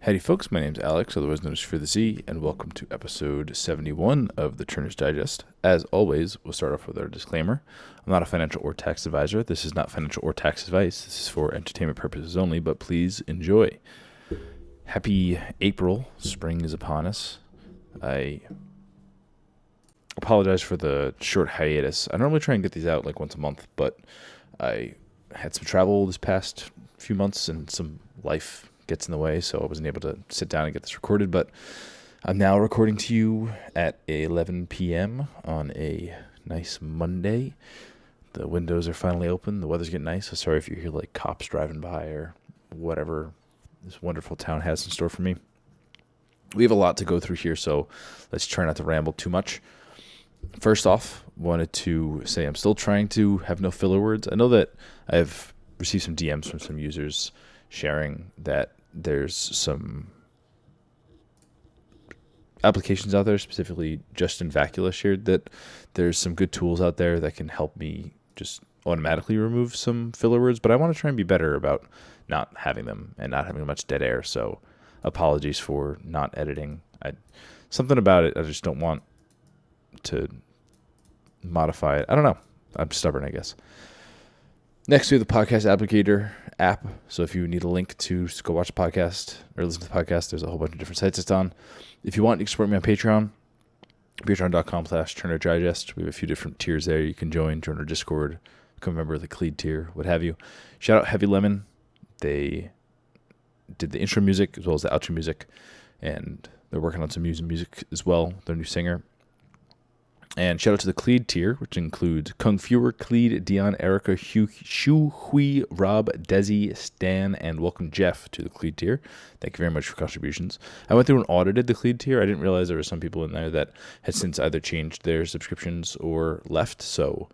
Howdy folks, my name's Alex, otherwise known as For the Z, and welcome to episode 71 of the Turner's Digest. As always, we'll start off with our disclaimer. I'm not a financial or tax advisor. This is not financial or tax advice. This is for entertainment purposes only, but please enjoy. Happy April. Spring is upon us. I apologize for the short hiatus. I normally try and get these out like once a month, but I had some travel this past few months and some life gets in the way, so I wasn't able to sit down and get this recorded, but I'm now recording to you at 11 p.m. on a nice Monday. The windows are finally open. The weather's getting nice, so sorry if you hear like cops driving by or whatever this wonderful town has in store for me. We have a lot to go through here, so let's try not to ramble too much. First off, wanted to say I'm still trying to have no filler words. I know that I've received some DMs from some users sharing that there's some applications out there, specifically Justin Vacula shared that there's some good tools out there that can help me just automatically remove some filler words, but I want to try and be better about not having them and not having much dead air, so apologies for not editing. Something about it, I just don't want to modify it. I don't know. I'm stubborn, I guess. Next, we have the Podcast Applicator app. So if you need a link to go watch the podcast or listen to the podcast, there's a whole bunch of different sites it's on. If you want, you can support me on Patreon, patreon.com/Turner Digest. We have a few different tiers there. You can join our Discord, become a member of the Cleed tier, what have you. Shout out Heavy Lemon. They did the intro music as well as the outro music, and they're working on some music as well. Their new singer. And shout out to the Cleed tier, which includes Kung Fuer, Cleed, Dion, Erica, Shu Hui, Rob, Desi, Stan, and welcome Jeff to the Cleed tier. Thank you very much for contributions. I went through and audited the Cleed tier. I didn't realize there were some people in there that had since either changed their subscriptions or left, so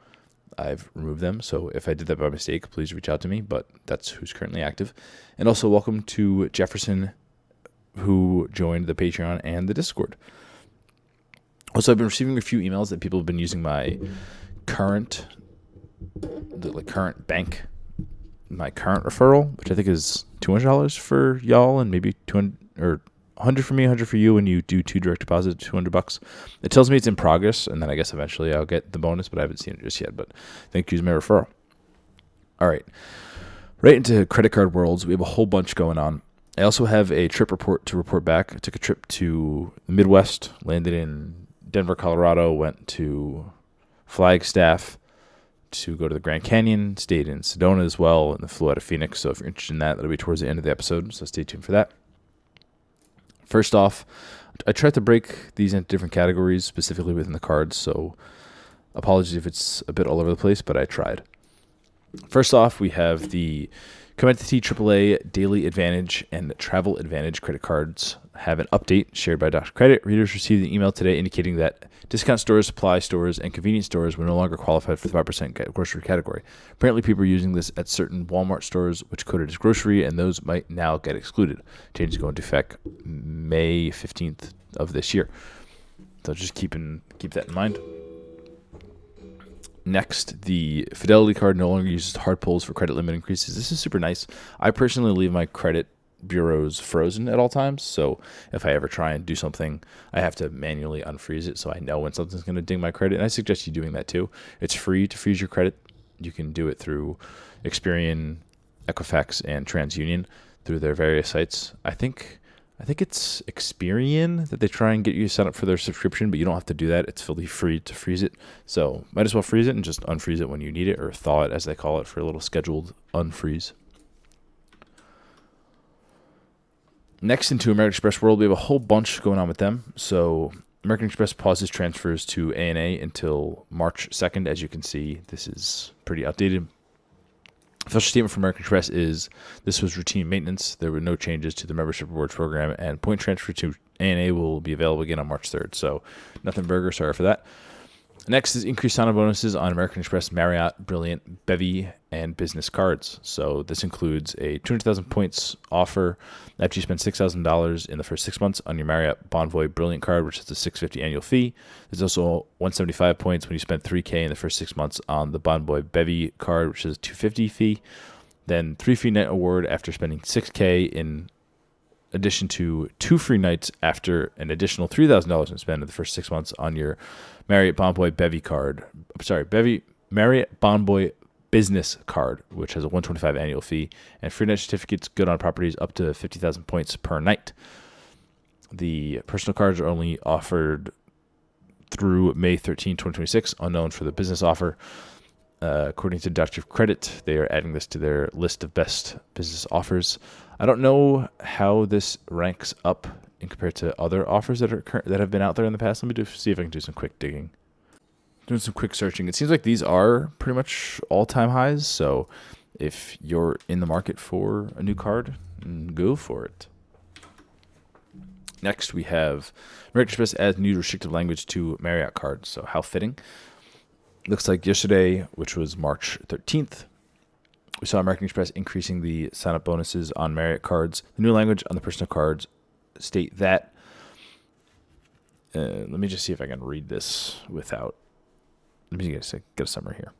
I've removed them. So if I did that by mistake, please reach out to me, but that's who's currently active. And also welcome to Jefferson, who joined the Patreon and the Discord. Also, I've been receiving a few emails that people have been using my current bank, my current referral, which I think is $200 for y'all and maybe $200 or $100 for me, $100 for you when you do 2 direct deposits, $200. It tells me it's in progress, and then I guess eventually I'll get the bonus, but I haven't seen it just yet. But thank you for my referral. All right, right into credit card worlds. We have a whole bunch going on. I also have a trip report to report back. I took a trip to the Midwest, landed in Denver, Colorado, went to Flagstaff to go to the Grand Canyon, stayed in Sedona as well, and then flew out of Phoenix. So if you're interested in that, that'll be towards the end of the episode, so stay tuned for that. First off, I tried to break these into different categories, specifically within the cards, so apologies if it's a bit all over the place, but I tried. First off, we have the Commodity AAA Daily Advantage and Travel Advantage credit cards have an update shared by Dr. Credit. Readers received an email today indicating that discount stores, supply stores, and convenience stores were no longer qualified for the 5% grocery category. Apparently, people are using this at certain Walmart stores, which coded as grocery, and those might now get excluded. Changes go into effect May 15th of this year. So just keep that in mind. Next, the Fidelity card no longer uses hard pulls for credit limit increases. This is super nice. I personally leave my credit bureaus frozen at all times, so if I ever try and do something, I have to manually unfreeze it so I know when something's going to ding my credit, and I suggest you doing that too. It's free to freeze your credit. You can do it through Experian, Equifax, and TransUnion through their various sites. I think it's Experian that they try and get you to sign up for their subscription, but you don't have to do that. It's fully free to freeze it. So might as well freeze it and just unfreeze it when you need it, or thaw it, as they call it, for a little scheduled unfreeze. Next, into American Express world, we have a whole bunch going on with them. So American Express pauses transfers to ANA until March 2nd. As you can see, this is pretty outdated. Official statement from American Express is this was routine maintenance. There were no changes to the membership rewards program, and point transfer to ANA will be available again on March 3rd. So nothing burger, sorry for that. Next is increased sign-on bonuses on American Express, Marriott, Brilliant, Bevy, and business cards. So this includes a 200,000 points offer after you spend $6,000 in the first 6 months on your Marriott Bonvoy Brilliant card, which is a $650 annual fee. There's also 175 points when you spend $3,000 in the first 6 months on the Bonvoy Bevy card, which is a $250 fee. Then 3 fee net award after spending $6,000 in addition to 2 free nights after an additional $3,000 in spend in the first 6 months on your Marriott Bonvoy Bevy card. Marriott Bonvoy Business Card, which has a $125 annual fee, and free night certificates good on properties up to 50,000 points per night. The personal cards are only offered through May 13, 2026, unknown for the business offer. According to Doctor of Credit, they are adding this to their list of best business offers. I don't know how this ranks up in compared to other offers that have been out there in the past. Let me see if I can do some quick digging. Doing some quick searching. It seems like these are pretty much all-time highs. So if you're in the market for a new card, go for it. Next, we have American Express adds new restrictive language to Marriott cards. So how fitting. Looks like yesterday, which was March 13th, we saw American Express increasing the sign-up bonuses on Marriott cards. The new language on the personal cards state that, let me just see if I can read this without, let me get a summary here.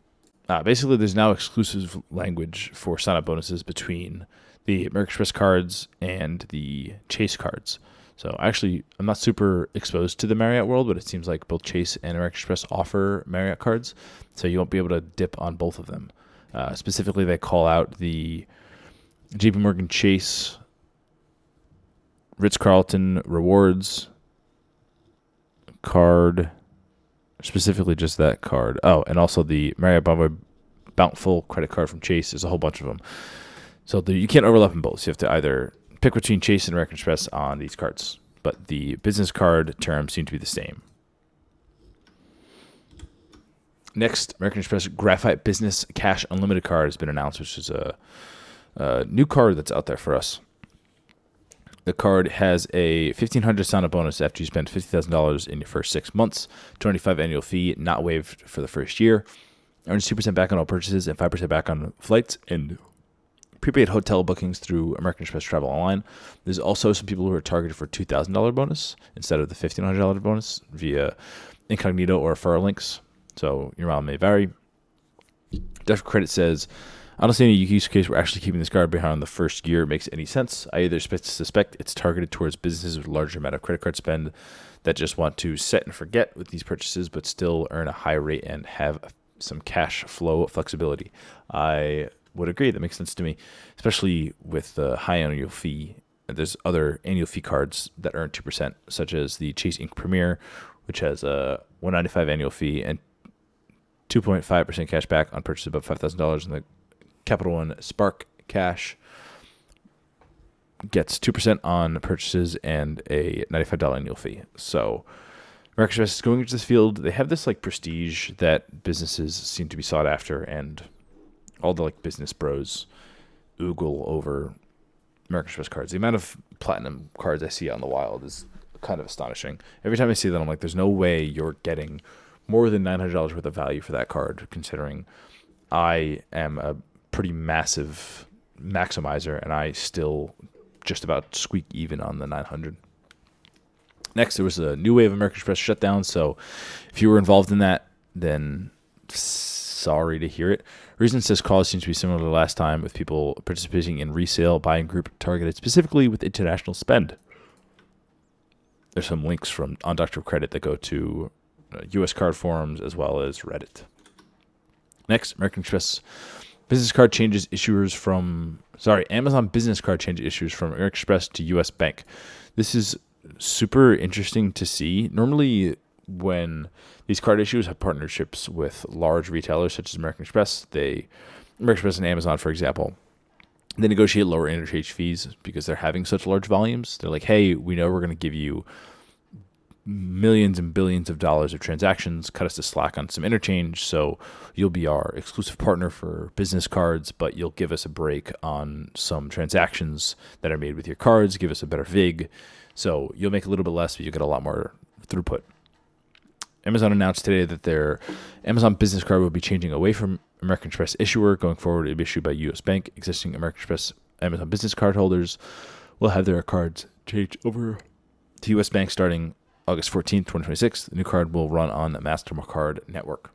Basically, there's now exclusive language for sign-up bonuses between the American Express cards and the Chase cards. So actually, I'm not super exposed to the Marriott world, but it seems like both Chase and American Express offer Marriott cards, so you won't be able to dip on both of them. Specifically, they call out the JP Morgan Chase, Ritz-Carlton Rewards card, specifically just that card. Oh, and also the Marriott Bonvoy Bountiful credit card from Chase. There's a whole bunch of them. So you can't overlap in both. So you have to either pick between Chase and American Express on these cards, but the business card terms seem to be the same. Next, American Express Graphite Business Cash Unlimited card has been announced, which is a new card that's out there for us. The card has a $1,500 sign-up bonus after you spend $50,000 in your first 6 months, $25 annual fee, not waived for the first year. Earns 2% back on all purchases and 5% back on flights and prepaid hotel bookings through American Express Travel Online. There's also some people who are targeted for $2,000 bonus instead of the $1,500 bonus via incognito or referral links. So your amount may vary. Dr. Credit says, I don't see any use case where actually keeping this card behind the first year makes any sense. I either suspect it's targeted towards businesses with a larger amount of credit card spend that just want to set and forget with these purchases, but still earn a high rate and have some cash flow flexibility. I would agree. That makes sense to me, especially with the high annual fee. There's other annual fee cards that earn 2%, such as the Chase Ink Premier, which has a $195 annual fee and 2.5% cash back on purchases above $5,000, and the Capital One Spark Cash gets 2% on purchases and a $95 annual fee. So American Express is going into this field. They have this like prestige that businesses seem to be sought after, and all the like business bros oogle over American Express cards. The amount of platinum cards I see out in the wild is kind of astonishing. Every time I see that, I'm like, there's no way you're getting more than $900 worth of value for that card, considering I am a pretty massive maximizer and I still just about squeak even on the 900. Next, there was a new wave of American Express shutdown. So if you were involved in that, then sorry to hear it. Reason says cause seems to be similar to last time, with people participating in resale buying group targeted specifically with international spend. There's some links on Doctor of Credit that go to U.S. card forums as well as Reddit. Next, American Express business card changes issuers from, Amazon business card changes issuers from American Express to U.S. Bank. This is super interesting to see. Normally, when these card issuers have partnerships with large retailers such as American Express, American Express and Amazon, for example, they negotiate lower interchange fees because they're having such large volumes. They're like, hey, we know we're going to give you millions and billions of dollars of transactions, cut us a slack on some interchange, so you'll be our exclusive partner for business cards, but you'll give us a break on some transactions that are made with your cards, give us a better VIG, so you'll make a little bit less, but you'll get a lot more throughput. Amazon announced today that their Amazon business card will be changing away from American Express issuer. Going forward, it'll be issued by U.S. Bank. Existing American Express Amazon business card holders will have their cards changed over to U.S. Bank starting August 14th, 2026. The new card will run on the MasterCard network.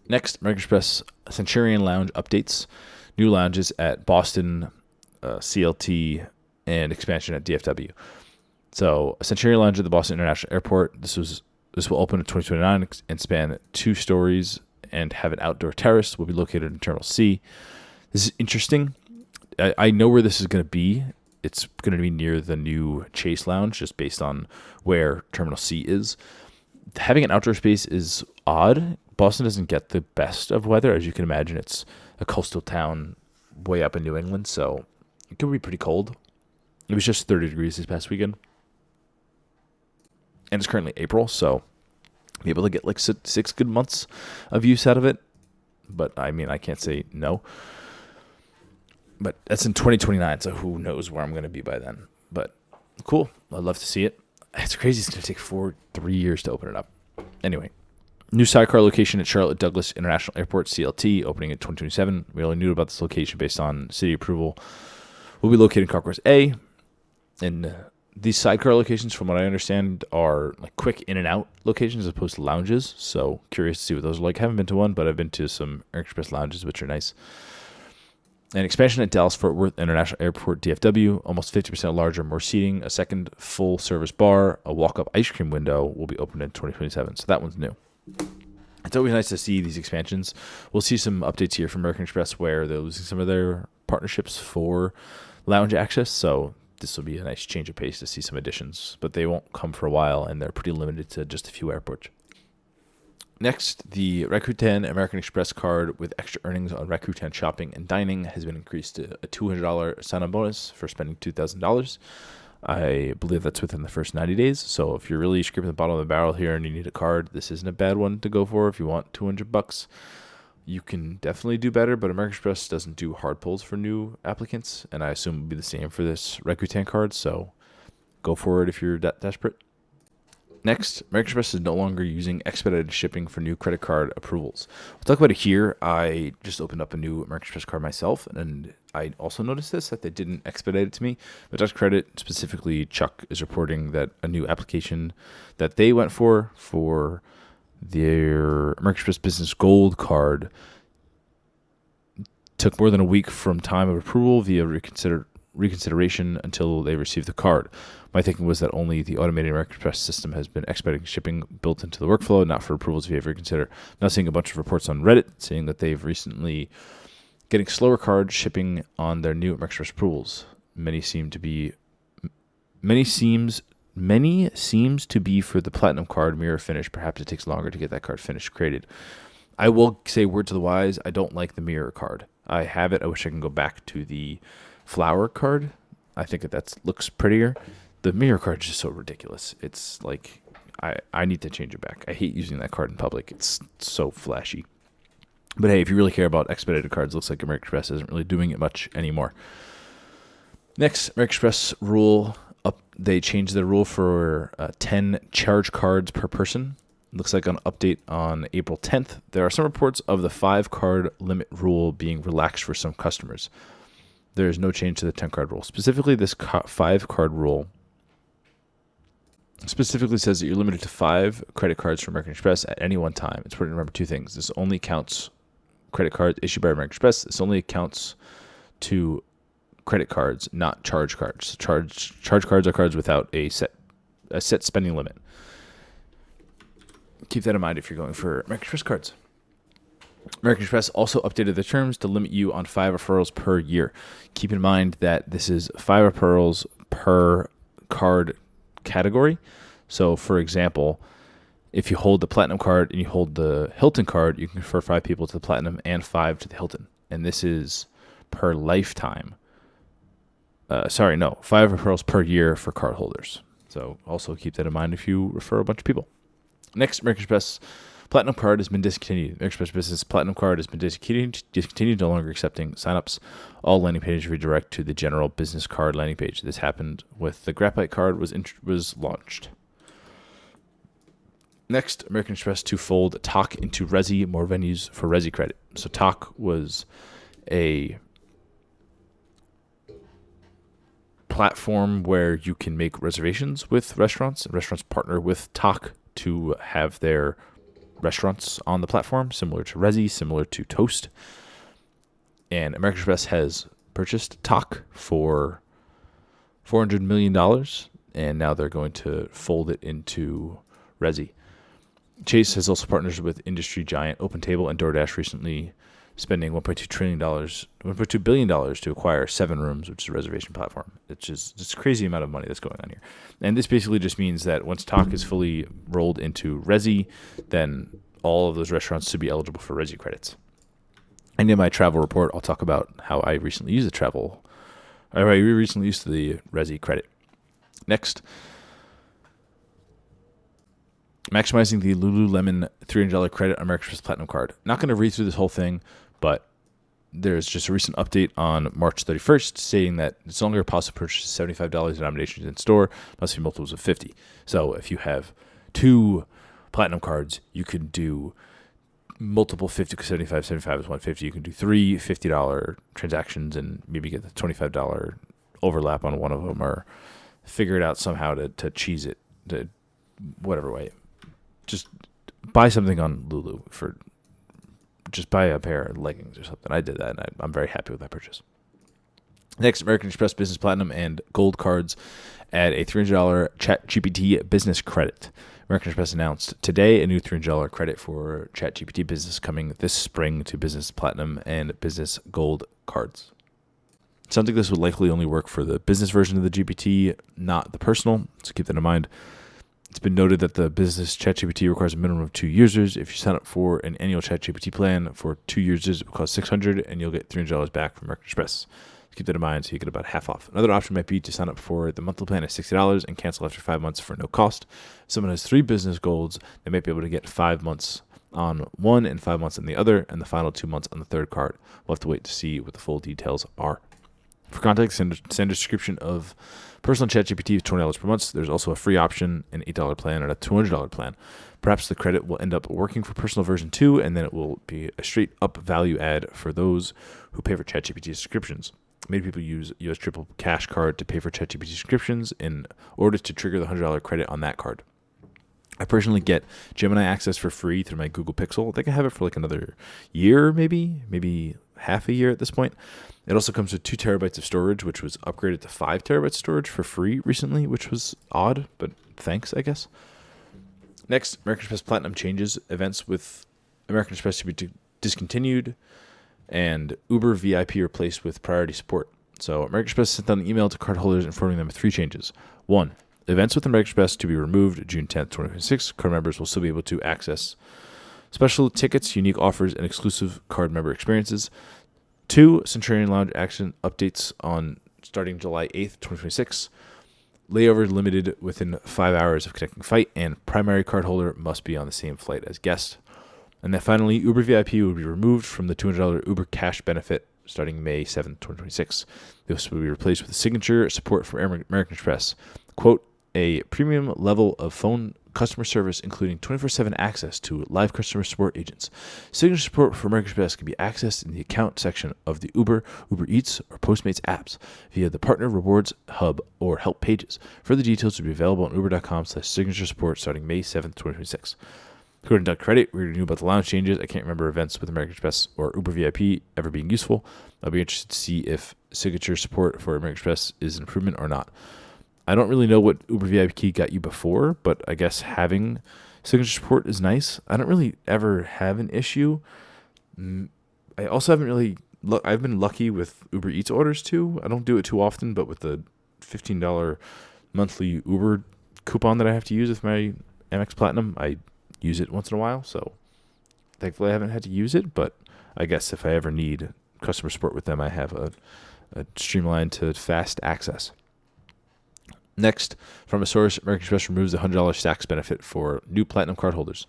Next, American Express Centurion Lounge updates. New lounges at Boston CLT, and expansion at DFW. So Centurion Lounge at the Boston International Airport. This will open in 2029 and span 2 stories and have an outdoor terrace. Will be located in Terminal C. This is interesting. I know where this is going to be. It's going to be near the new Chase Lounge, just based on where Terminal C is. Having an outdoor space is odd. Boston doesn't get the best of weather. As you can imagine, it's a coastal town way up in New England, so it could be pretty cold. It was just 30 degrees this past weekend. And it's currently April, so be able to get like 6 good months of use out of it. But I mean, I can't say no. But that's in 2029, so who knows where I'm going to be by then. But cool. I'd love to see it. It's crazy. It's going to take 3 years to open it up. Anyway, new sidecar location at Charlotte Douglas International Airport, CLT, opening in 2027. We only knew about this location based on city approval. We'll be located in Concourse A. And these sidecar locations, from what I understand, are like quick in and out locations as opposed to lounges. So curious to see what those are like. I haven't been to one, but I've been to some American Express lounges, which are nice. An expansion at Dallas-Fort Worth International Airport, DFW, almost 50% larger, more seating, a second full-service bar, a walk-up ice cream window will be opened in 2027. So that one's new. It's always nice to see these expansions. We'll see some updates here from American Express where they're losing some of their partnerships for lounge access. So this will be a nice change of pace to see some additions, but they won't come for a while, and they're pretty limited to just a few airports. Next, the Rakuten American Express card with extra earnings on Rakuten shopping and dining has been increased to a $200 sign-on bonus for spending $2,000. I believe that's within the first 90 days. So if you're really scraping the bottom of the barrel here and you need a card, this isn't a bad one to go for. If you want $200, you can definitely do better, but American Express doesn't do hard pulls for new applicants, and I assume it will be the same for this Rakuten card, so go for it if you're that desperate. Next, American Express is no longer using expedited shipping for new credit card approvals. We'll talk about it here. I just opened up a new American Express card myself, and I also noticed that they didn't expedite it to me. But Dutch Credit, specifically Chuck, is reporting that a new application that they went for their American Express Business Gold card took more than a week from time of approval via reconsideration until they received the card. My thinking was that only the automated American Express system has been expediting shipping built into the workflow, not for approvals via reconsider. Now seeing a bunch of reports on Reddit saying that they've recently getting slower card shipping on their new American Express approvals. Many seems to be for the Platinum card mirror finish. Perhaps it takes longer to get that card finish created. I will say word to the wise, I don't like the mirror card. I have it. I wish I can go back to the flower card. I think that looks prettier. The mirror card is just so ridiculous. It's like, I need to change it back. I hate using that card in public. It's so flashy. But hey, if you really care about expedited cards, looks like American Express isn't really doing it much anymore. Next, American Express rule up. They changed the rule for 10 charge cards per person. Looks like an update on April 10th. There are some reports of the 5 card limit rule being relaxed for some customers. There is no change to the 10 card rule. Specifically, this 5 card rule specifically says that you're limited to 5 credit cards from American Express at any one time. It's important to remember 2 things. This only counts credit cards issued by American Express. This only accounts to credit cards, not charge cards. Charge cards are cards without a set spending limit. Keep that in mind if you're going for American Express cards. American Express also updated the terms to limit you on 5 referrals per year. Keep in mind that this is 5 referrals per card category. So, for example, if you hold the Platinum card and you hold the Hilton card, you can refer 5 people to the Platinum and 5 to the Hilton. And this is per lifetime. 5 referrals per year for card holders. So also keep that in mind if you refer a bunch of people. Next, American Express Platinum card has been discontinued. American Express Business Platinum card has been discontinued, no longer accepting signups. All landing pages redirect to the general business card landing page. This happened with the Graphite card was launched. Next, American Express to fold Tock into Resy, more venues for Resy credit. So Tock was a platform where you can make reservations with restaurants, and restaurants partner with Tock to have their restaurants on the platform, similar to Resy, similar to Toast. And American Express has purchased TOC for $400 million, and now they're going to fold it into Resy. Chase has also partnered with industry giant OpenTable and DoorDash recently, spending $1.2 billion to acquire SevenRooms, which is a reservation platform. It's just a crazy amount of money that's going on here. And this basically just means that once TOC is fully rolled into Resy, then all of those restaurants should be eligible for Resy credits. And in my travel report, I'll talk about how I recently used the Resy credit. Next, maximizing the Lululemon $300 credit on American Express Platinum Card. Not going to read through this whole thing, but there's just a recent update on March 31st saying that it's no longer possible to purchase $75 denominations in store, must be multiples of 50. So if you have 2 Platinum cards, you can do multiple 50, 75 is 150. You can do 3 $50 transactions and maybe get the $25 overlap on one of them, or figure it out somehow to cheese it to whatever way. Just buy something on Lulu just buy a pair of leggings or something. I did that, and I'm very happy with that purchase. Next, American Express Business Platinum and Gold cards add a $300 ChatGPT business credit. American Express announced today a new $300 credit for ChatGPT Business coming this spring to Business Platinum and Business Gold cards. Sounds like this would likely only work for the business version of the GPT, not the personal, so keep that in mind. It's been noted that the business ChatGPT requires a minimum of 2 users. If you sign up for an annual ChatGPT plan for 2 users, it will cost $600, and you'll get $300 back from American Express. Keep that in mind so you get about half off. Another option might be to sign up for the monthly plan at $60 and cancel after 5 months for no cost. If someone has 3 business golds, they might be able to get 5 months on one and 5 months on the other, and the final 2 months on the third card. We'll have to wait to see what the full details are. For context, standard subscription of personal ChatGPT is $20 per month. There's also a free option, an $8 plan, and a $200 plan. Perhaps the credit will end up working for personal version 2, and then it will be a straight up value add for those who pay for ChatGPT subscriptions. Many people use US Triple Cash Card to pay for ChatGPT subscriptions in order to trigger the $100 credit on that card. I personally get Gemini access for free through my Google Pixel. I think I have it for like another year, maybe half a year at this point. It also comes with 2 terabytes of storage, which was upgraded to 5 terabytes storage for free recently, which was odd, but thanks, I guess. Next, American Express Platinum changes. Events with American Express to be discontinued, and Uber VIP replaced with priority support. So American Express sent out an email to cardholders informing them of 3 changes. 1, events with American Express to be removed June 10th, 2026. Card members will still be able to access special tickets, unique offers, and exclusive card member experiences. 2, Centurion Lounge action updates on starting July 8th, 2026. Layover limited within 5 hours of connecting flight, and primary cardholder must be on the same flight as guest. And then finally, Uber VIP will be removed from the $200 Uber Cash benefit starting May 7th, 2026. This will be replaced with signature support for American Express. Quote, a premium level of phone customer service, including 24/7 access to live customer support agents. Signature support for American Express can be accessed in the account section of the Uber Eats, or Postmates apps via the Partner Rewards Hub or Help pages. Further details will be available on uber.com/signature support starting May 7th, 2026. According to Duck Credit, we already knew about the lounge changes. I can't remember events with American Express or Uber VIP ever being useful. I'll be interested to see if signature support for American Express is an improvement or not. I don't really know what Uber VIP got you before, but I guess having signature support is nice. I don't really ever have an issue. I also haven't really I've been lucky with Uber Eats orders too. I don't do it too often, but with the $15 monthly Uber coupon that I have to use with my Amex Platinum, I use it once in a while. So thankfully I haven't had to use it, but I guess if I ever need customer support with them, I have a streamlined to fast access. Next, from a source, American Express removes the $100 Saks benefit for new Platinum card holders.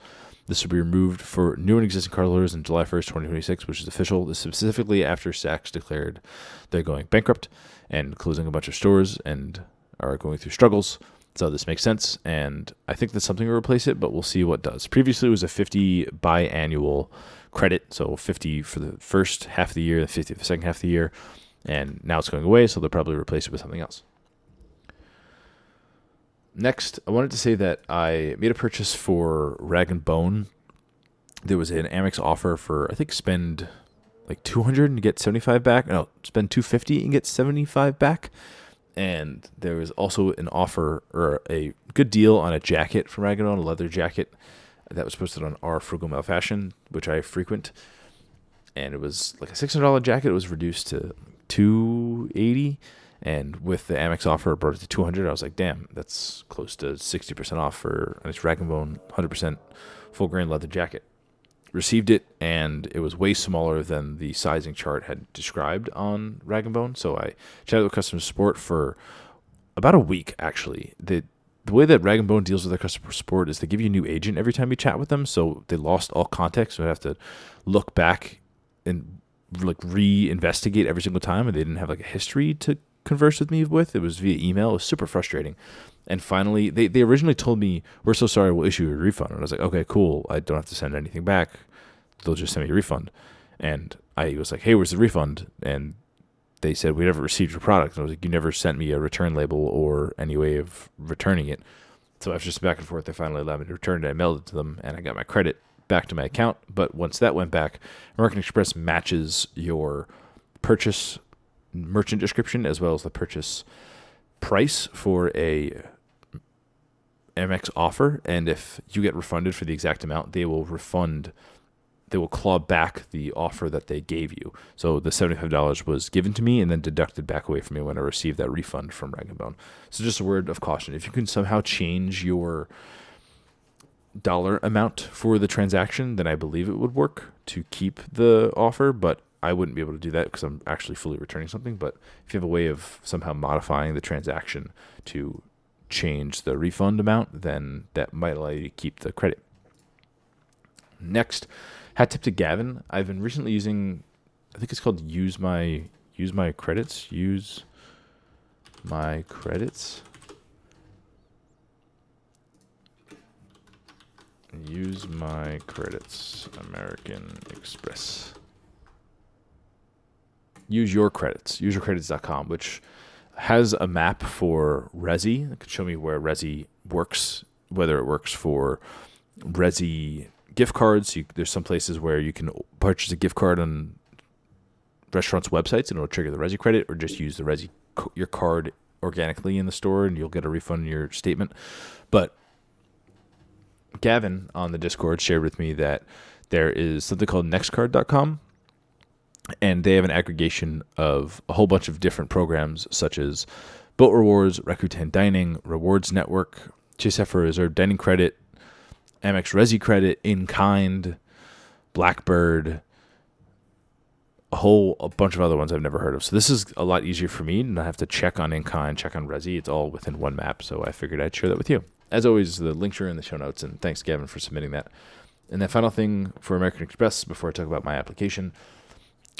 This will be removed for new and existing cardholders on July 1st, 2026, which is official. This is specifically after Saks declared they're going bankrupt and closing a bunch of stores and are going through struggles. So this makes sense, and I think that something will replace it, but we'll see what does. Previously, it was a 50 biannual credit, so 50 for the first half of the year, and 50 for the second half of the year, and now it's going away, so they'll probably replace it with something else. Next, I wanted to say that I made a purchase for Rag & Bone. There was an Amex offer for, I think, spend like 200 and get 75 back. No, spend 250 and get 75 back. And there was also an offer or a good deal on a jacket from Rag & Bone, a leather jacket that was posted on our Frugal Male Fashion, which I frequent. And it was like a $600 jacket. It was reduced to $280. And with the Amex offer, it brought it to $200. I was like, damn, that's close to 60% off for a nice Rag & Bone 100% full grain leather jacket. Received it, and it was way smaller than the sizing chart had described on Rag & Bone. So I chatted with customer support for about a week, actually. The way that Rag & Bone deals with their customer support is they give you a new agent every time you chat with them, so they lost all context. So I have to look back and like re-investigate every single time, and they didn't have like a history to converse with me with. It was via email. It was super frustrating. And finally, they originally told me, we're so sorry, we'll issue you a refund. And I was like, okay, cool. I don't have to send anything back. They'll just send me a refund. And I was like, hey, where's the refund? And they said, we never received your product. And I was like, you never sent me a return label or any way of returning it. So after just back and forth, they finally allowed me to return it. I mailed it to them, and I got my credit back to my account. But once that went back, American Express matches your purchase merchant description as well as the purchase price for a Amex offer, and if you get refunded for the exact amount, they will claw back the offer that they gave you. So the $75 was given to me and then deducted back away from me when I received that refund from Rag & Bone. So just a word of caution. If you can somehow change your dollar amount for the transaction, then I believe it would work to keep the offer, but I wouldn't be able to do that because I'm actually fully returning something. But if you have a way of somehow modifying the transaction to change the refund amount, then that might allow you to keep the credit. Next, hat tip to Gavin. I've been recently using, I think it's called Use My Credits. Use My Credits. Use My Credits. American Express. Use Your Credits. UseYourCredits.com, which has a map for Resy. It could show me where Resy works, whether it works for Resy gift cards. There's some places where you can purchase a gift card on restaurants' websites and it'll trigger the Resy credit, or just use the Resy your card organically in the store and you'll get a refund in your statement. But Gavin on the Discord shared with me that there is something called nextcard.com. And they have an aggregation of a whole bunch of different programs, such as Boat Rewards, Rakuten Dining, Rewards Network, Chase Sapphire Reserve Dining Credit, Amex Resy Credit, In Kind, Blackbird, a bunch of other ones I've never heard of. So this is a lot easier for me, and I have to check on In Kind, check on Resy. It's all within one map, so I figured I'd share that with you. As always, the links are in the show notes, and thanks, Gavin, for submitting that. And the final thing for American Express, before I talk about my application,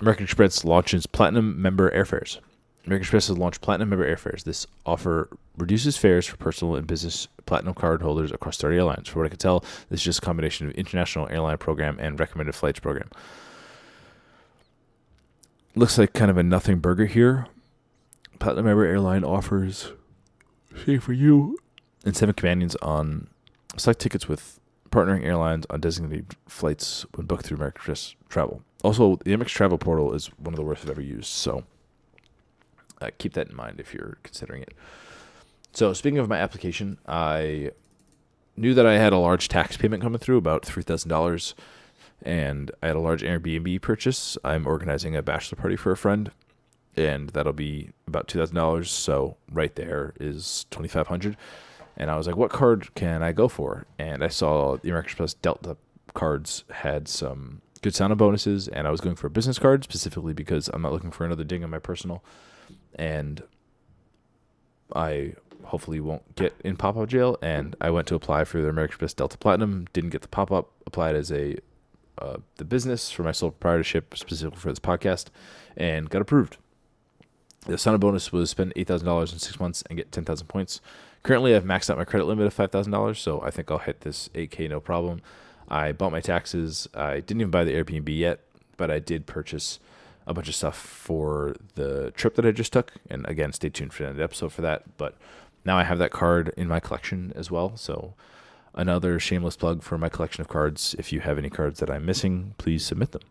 American Express launches Platinum member airfares. American Express has launched Platinum member airfares. This offer reduces fares for personal and business Platinum card holders across 30 airlines. For what I can tell, this is just a combination of international airline program and recommended flights program. Looks like kind of a nothing burger here. Platinum member airline offers Save for You and 7 companions on select tickets with partnering airlines on designated flights when booked through American Express Travel. Also, the Amex Travel Portal is one of the worst I've ever used, so keep that in mind if you're considering it. So, speaking of my application, I knew that I had a large tax payment coming through, about $3,000, and I had a large Airbnb purchase. I'm organizing a bachelor party for a friend, and that'll be about $2,000, so right there is $2,500. And I was like, what card can I go for? And I saw the American Express Delta cards had some good sign-on bonuses, and I was going for a business card specifically because I'm not looking for another ding on my personal, and I hopefully won't get in pop-up jail. And I went to apply for the American Express Delta Platinum, didn't get the pop-up, applied as the business for my sole proprietorship specifically for this podcast, and got approved. The sign-on bonus was spend $8,000 in 6 months and get 10,000 points. Currently, I've maxed out my credit limit of $5,000, so I think I'll hit this $8K no problem. I bought my taxes. I didn't even buy the Airbnb yet, but I did purchase a bunch of stuff for the trip that I just took. And again, stay tuned for the end of the episode for that. But now I have that card in my collection as well. So another shameless plug for my collection of cards. If you have any cards that I'm missing, please submit them.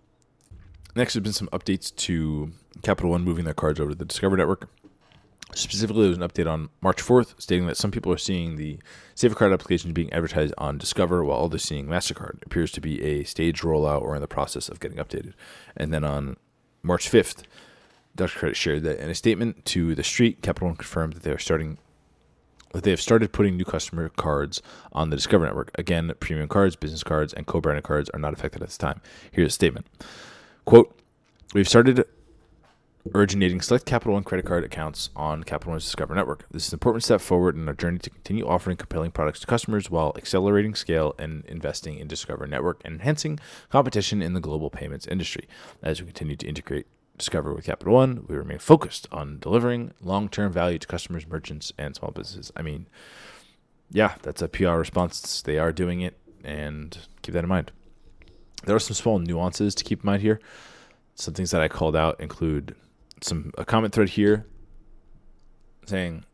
Next, there's been some updates to Capital One moving their cards over to the Discover network. Specifically, there was an update on March 4th stating that some people are seeing the Safer Card applications being advertised on Discover while others seeing MasterCard. It appears to be a staged rollout or in the process of getting updated. And then on March 5th, Dr. Credit shared that in a statement to the street, Capital One confirmed that they have started putting new customer cards on the Discover network. Again, premium cards, business cards, and co-branded cards are not affected at this time. Here's a statement. Quote, "We've started originating select Capital One credit card accounts on Capital One's Discover network. This is an important step forward in our journey to continue offering compelling products to customers while accelerating scale and investing in Discover network and enhancing competition in the global payments industry. As we continue to integrate Discover with Capital One, we remain focused on delivering long-term value to customers, merchants, and small businesses." I mean, yeah, that's a PR response. They are doing it, and keep that in mind. There are some small nuances to keep in mind here. Some things that I called out include a comment thread here saying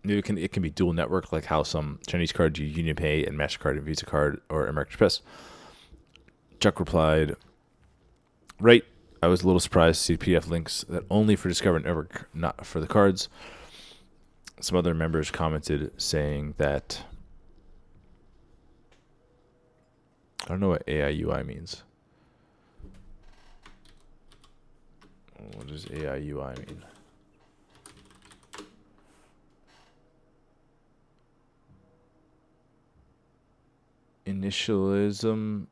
maybe it can be dual network, like how some Chinese cards use UnionPay and MasterCard and Visa card or American Express. Chuck replied, "Right, I was a little surprised to see PDF links that only for Discover network, not for the cards." Some other members commented saying that, I don't know what AIUI means. What does AIUI mean? Initialism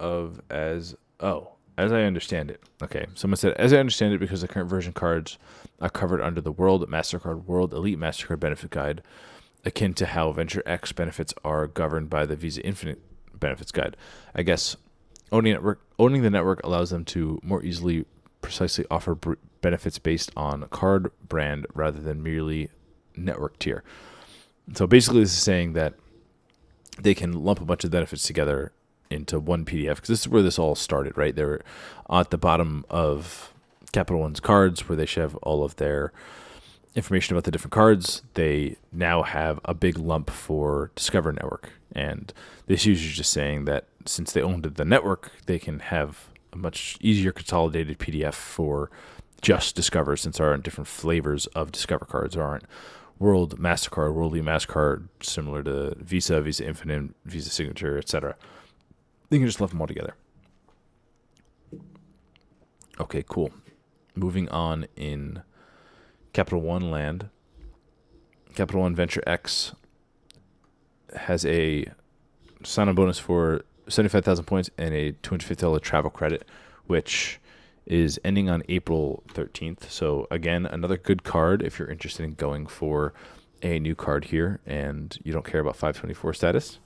of as I understand it. Okay, someone said, "As I understand it, because the current version cards are covered under the World MasterCard World Elite MasterCard Benefit Guide, akin to how Venture X benefits are governed by the Visa Infinite Benefits Guide. I guess owning the network allows them to more easily precisely offer benefits based on card brand rather than merely network tier." So basically this is saying that they can lump a bunch of benefits together into one PDF, because this is where this all started, right? They were at the bottom of Capital One's cards where they should have all of their information about the different cards. They now have a big lump for Discover network, and this user is just saying that since they owned the network, they can have a much easier consolidated PDF for just Discover, since there aren't different flavors of Discover cards. There aren't World MasterCard, World Elite MasterCard, similar to Visa, Visa Infinite, Visa Signature, etc. They can just lump them all together. Okay, cool. Moving on in Capital One land, Capital One Venture X has a sign-on bonus for 75,000 points and a $250 travel credit, which is ending on April 13th. So again, another good card if you're interested in going for a new card here and you don't care about 524 status.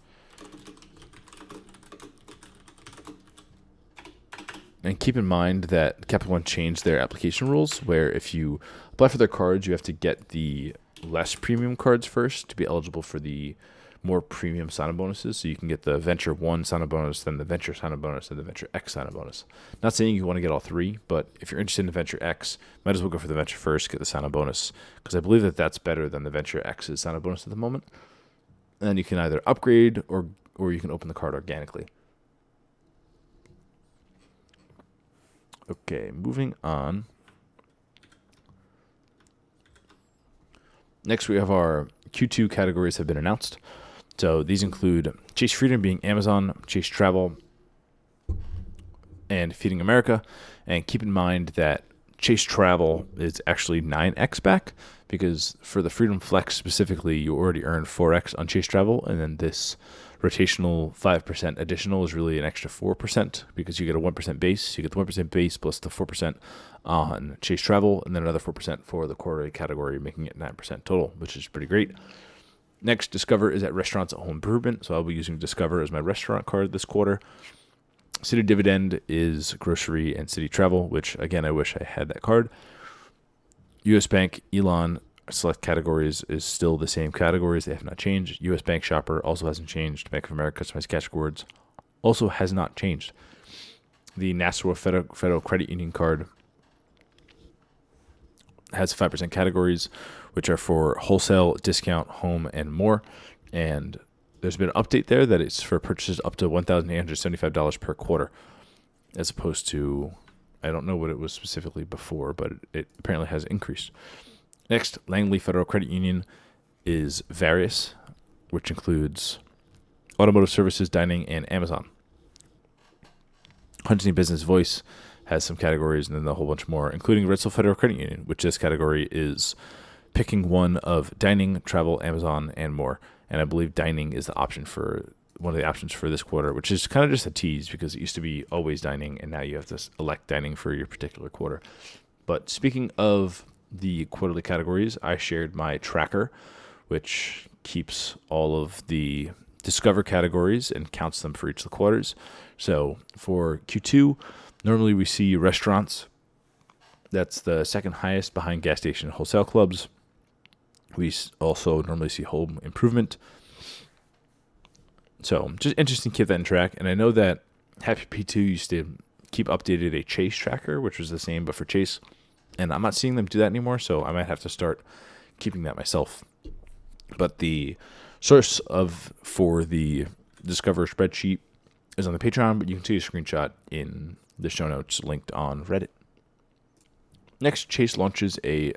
And keep in mind that Capital One changed their application rules, where if you apply for their cards, you have to get the less premium cards first to be eligible for the more premium sign-on bonuses. So you can get the Venture 1 sign-on bonus, then the Venture sign-on bonus, and the Venture X sign-on bonus. Not saying you want to get all three, but if you're interested in the Venture X, might as well go for the Venture first, get the sign-on bonus, because I believe that that's better than the Venture X's sign-on bonus at the moment. And then you can either upgrade or you can open the card organically. Okay, moving on. Next, we have our Q2 categories have been announced. So these include Chase Freedom being Amazon, Chase Travel, and Feeding America. And keep in mind that Chase Travel is actually 9x back, because for the Freedom Flex specifically, you already earned 4x on Chase Travel, and then this rotational 5% additional is really an extra 4%, because you get a 1% base. You get the 1% base plus the 4% on Chase Travel, and then another 4% for the quarterly category, making it 9% total, which is pretty great. Next, Discover is at restaurants at home improvement, so I'll be using Discover as my restaurant card this quarter. City Dividend is grocery and city travel, which again, I wish I had that card. US Bank, Elon, select categories is still the same categories. They have not changed. US Bank Shopper also hasn't changed. Bank of America Customized Cash Rewards also has not changed. The Nassau Federal Credit Union card has 5% categories, which are for wholesale, discount, home, and more. And there's been an update there that it's for purchases up to $1,875 per quarter, as opposed to I don't know what it was specifically before, but it apparently has increased. Next, Langley Federal Credit Union is various, which includes automotive services, dining, and Amazon. Huntington Business Voice has some categories and then a whole bunch more, including Redstone Federal Credit Union, which this category is picking one of dining, travel, Amazon, and more. And I believe dining is the option for one of the options for this quarter, which is kind of just a tease because it used to be always dining, and now you have to elect dining for your particular quarter. But speaking of the quarterly categories, I shared my tracker, which keeps all of the Discover categories and counts them for each of the quarters. So for Q2, normally we see restaurants. That's the second highest behind gas station and wholesale clubs. We also normally see home improvement. So just interesting to keep that in track. And I know that Happy P2 used to keep updated a Chase tracker, which was the same, but for Chase. And I'm not seeing them do that anymore, so I might have to start keeping that myself. But the source for the Discover spreadsheet is on the Patreon, but you can see a screenshot in the show notes linked on Reddit. Next, Chime launches a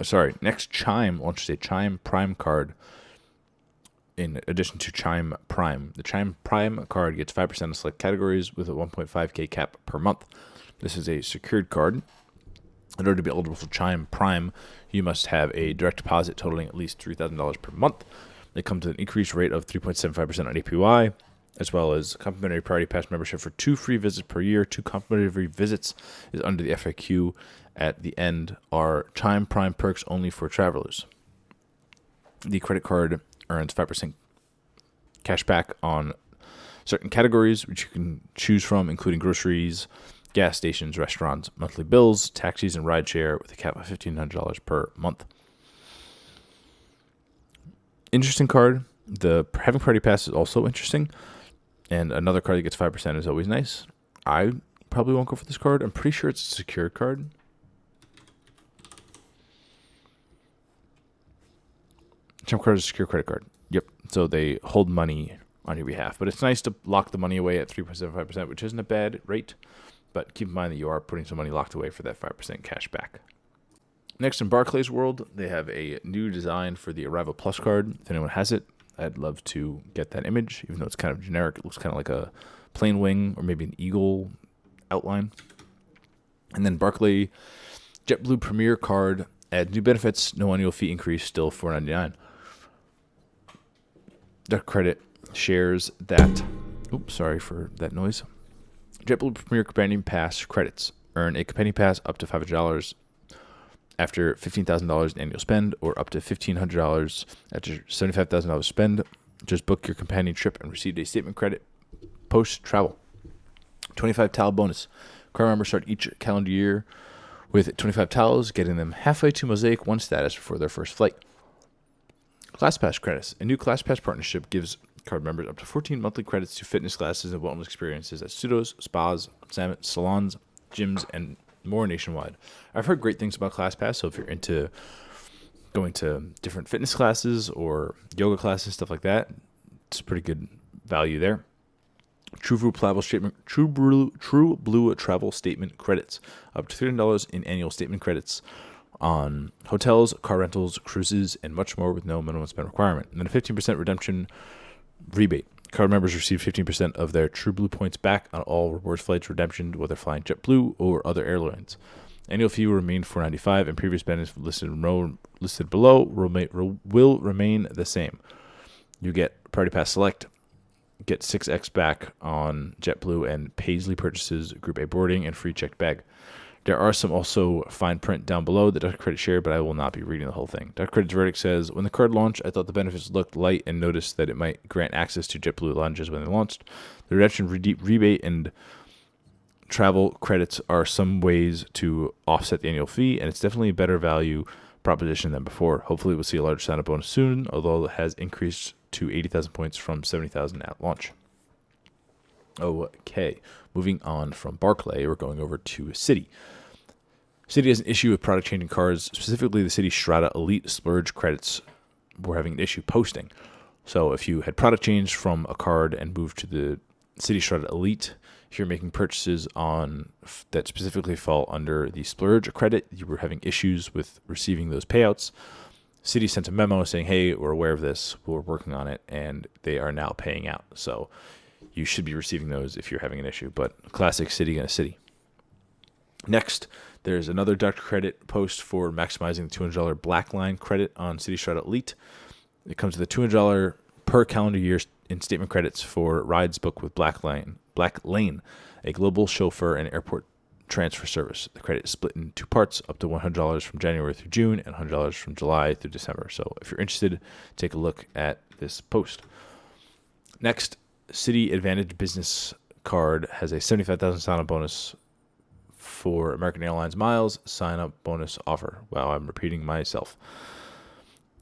Chime Prime card in addition to Chime Prime. The Chime Prime card gets 5% of select categories with a 1.5K cap per month. This is a secured card. In order to be eligible for Chime Prime, you must have a direct deposit totaling at least $3,000 per month. It comes with an increased rate of 3.75% on APY, as well as complimentary Priority Pass membership for 2 free visits per year. 2 complimentary visits is under the FAQ at the end are Chime Prime perks only for travelers. The credit card earns 5% cash back on certain categories, which you can choose from, including groceries, gas stations, restaurants, monthly bills, taxis, and rideshare with a cap of $1,500 per month. Interesting card. The having Priority Pass is also interesting, and another card that gets 5% is always nice. I probably won't go for this card. I'm pretty sure it's a secured card. Chime card is a secure credit card. Yep. So they hold money on your behalf, but it's nice to lock the money away at 3.75%, which isn't a bad rate. But keep in mind that you are putting some money locked away for that 5% cash back. Next, in Barclays World, they have a new design for the Arrival Plus card. If anyone has it, I'd love to get that image, even though it's kind of generic. It looks kind of like a plain wing or maybe an eagle outline. And then Barclay JetBlue Premier card adds new benefits, no annual fee increase, still $4.99. The credit shares that. Oops, sorry for that noise. JetBlue Premier Companion Pass credits. Earn a Companion Pass up to $500 after $15,000 in annual spend, or up to $1,500 after $75,000 spend. Just book your companion trip and receive a statement credit post-travel. 25 towel bonus. Card members start each calendar year with 25 towels, getting them halfway to Mosaic 1 status before their first flight. ClassPass credits. A new ClassPass partnership gives card members up to 14 monthly credits to fitness classes and wellness experiences at studios, spas, salons, gyms, and more nationwide. I've heard great things about ClassPass, so if you're into going to different fitness classes or yoga classes, stuff like that, it's pretty good value there. True Blue Travel Statement credits. Up to $300 in annual statement credits on hotels, car rentals, cruises, and much more with no minimum spend requirement. And then a 15% redemption rebate. Card members receive 15% of their True Blue points back on all rewards flights redemption, whether flying JetBlue or other airlines. Annual fee will remain $4.95, and previous benefits listed below will remain the same. You get Priority Pass Select, get 6x back on JetBlue and Paisley purchases, Group A boarding, and free checked bag. There are some also fine print down below the Dr. Credit share, but I will not be reading the whole thing. Dr. Credit's verdict says, when the card launched, I thought the benefits looked light and noticed that it might grant access to JetBlue lounges when they launched. The redemption rebate and travel credits are some ways to offset the annual fee, and it's definitely a better value proposition than before. Hopefully we'll see a large sign-up bonus soon, although it has increased to 80,000 points from 70,000 at launch. Okay, moving on from Barclay, we're going over to Citi. Citi has an issue with product changing cards, specifically the Citi Strata Elite Splurge credits were having an issue posting. So if you had product changed from a card and moved to the Citi Strata Elite, If you're making purchases that specifically fall under the splurge credit, you were having issues with receiving those payouts. Citi sent a memo saying, hey, we're aware of this, we're working on it, and they are now paying out. So you should be receiving those if you're having an issue, but classic Citi and a Citi. Next, there's another Dr. Credit post for maximizing the $200 Black Line credit on Citi Strata Elite. It comes with a $200 per calendar year in statement credits for rides booked with Black Lane, a global chauffeur and airport transfer service. The credit is split in two parts, up to $100 from January through June and $100 from July through December. So if you're interested, take a look at this post. Next, Citi Advantage Business Card has a $75,000 sign-up bonus for American Airlines miles sign-up bonus offer. Wow, I'm repeating myself.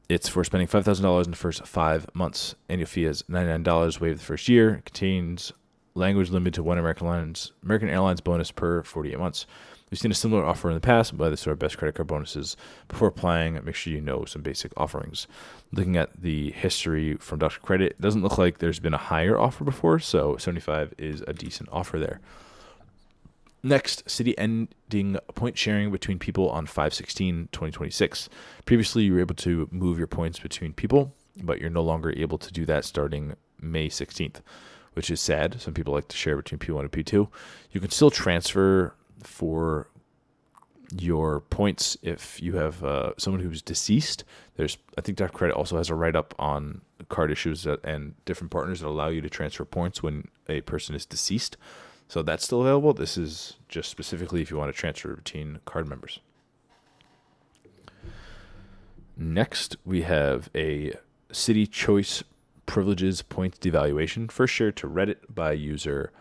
It's for spending $5,000 in the first 5 months. Annual fee is $99 waived the first year. It contains language limited to one American Airlines bonus per 48 months. We've seen a similar offer in the past, but this are our best credit card bonuses. Before applying, make sure you know some basic offerings. Looking at the history from Dr. Credit, it doesn't look like there's been a higher offer before, so 75 is a decent offer there. Next, Citi ending point sharing between people on 5/16/2026. Previously, you were able to move your points between people, but you're no longer able to do that starting May 16th, which is sad. Some people like to share between P1 and P2. You can still transfer for your points if you have someone who's deceased. I think Dr. Credit also has a write-up on card issues and different partners that allow you to transfer points when a person is deceased. So that's still available. This is just specifically if you want to transfer between card members. Next, we have a Citi Choice Privileges Points Devaluation. First shared to Reddit by user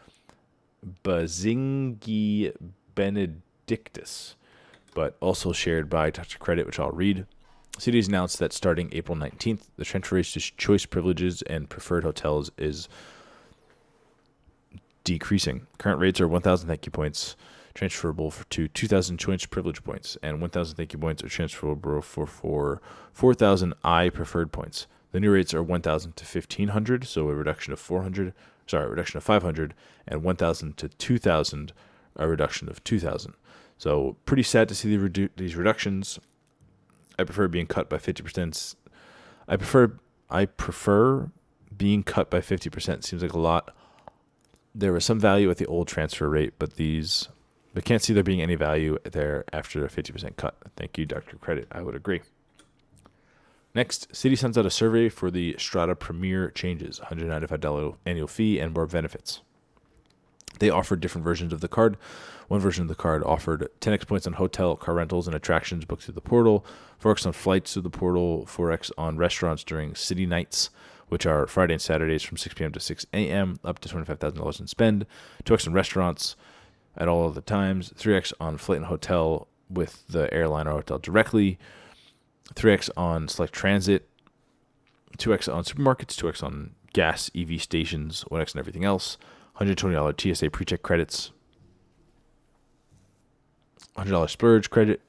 Bazingi Benedictus, but also shared by Dr. Credit, which I'll read. Citi has announced that starting April 19th, the transfer rates to choice privileges and preferred hotels is decreasing. Current rates are 1,000 thank you points transferable to 2,000 choice privilege points, and 1,000 thank you points are transferable for 4,000 I preferred points. The new rates are 1,000 to 1,500, so a reduction of 500, and 1,000 to 2,000, a reduction of 2,000. So pretty sad to see these reductions. I prefer being cut by 50%. I prefer being cut by 50%. Seems like a lot. There was some value at the old transfer rate, but can't see there being any value there after a 50% cut. Thank you, Dr. Credit. I would agree. Next, Citi sends out a survey for the Strata Premier changes, $195 annual fee and more benefits. They offered different versions of the card. One version of the card offered 10x points on hotel, car rentals, and attractions booked through the portal, 4x on flights through the portal, 4x on restaurants during Citi nights, which are Friday and Saturdays from 6 p.m. to 6 a.m., up to $25,000 in spend, 2x on restaurants at all of the times, 3x on flight and hotel with the airline or hotel directly, 3x on select transit, 2x on supermarkets, 2x on gas, EV stations, 1x on everything else, $120 TSA pre-check credits, $100 splurge credit,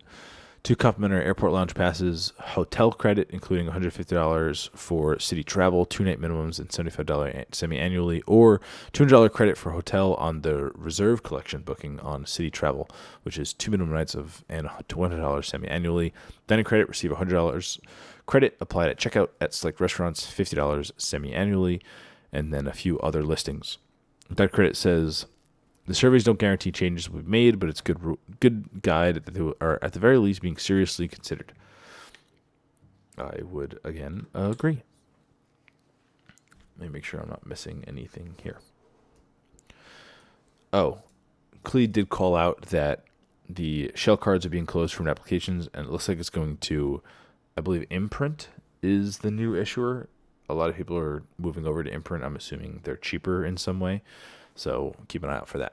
2 complimentary airport lounge passes, hotel credit, including $150 for Citi travel, 2-night minimums, and $75 semi-annually, or $200 credit for hotel on the reserve collection booking on Citi travel, which is 2 minimum nights and $100 semi-annually. Dining credit, receive $100 credit applied at checkout at select restaurants, $50 semi-annually, and then a few other listings. Dr. Credit says, the surveys don't guarantee changes will be made, but it's good guide that they are at the very least being seriously considered. I would, again, agree. Let me make sure I'm not missing anything here. Oh, Clee did call out that the shell cards are being closed from applications, and it looks like it's going to, I believe, Imprint is the new issuer. A lot of people are moving over to Imprint. I'm assuming they're cheaper in some way. So keep an eye out for that.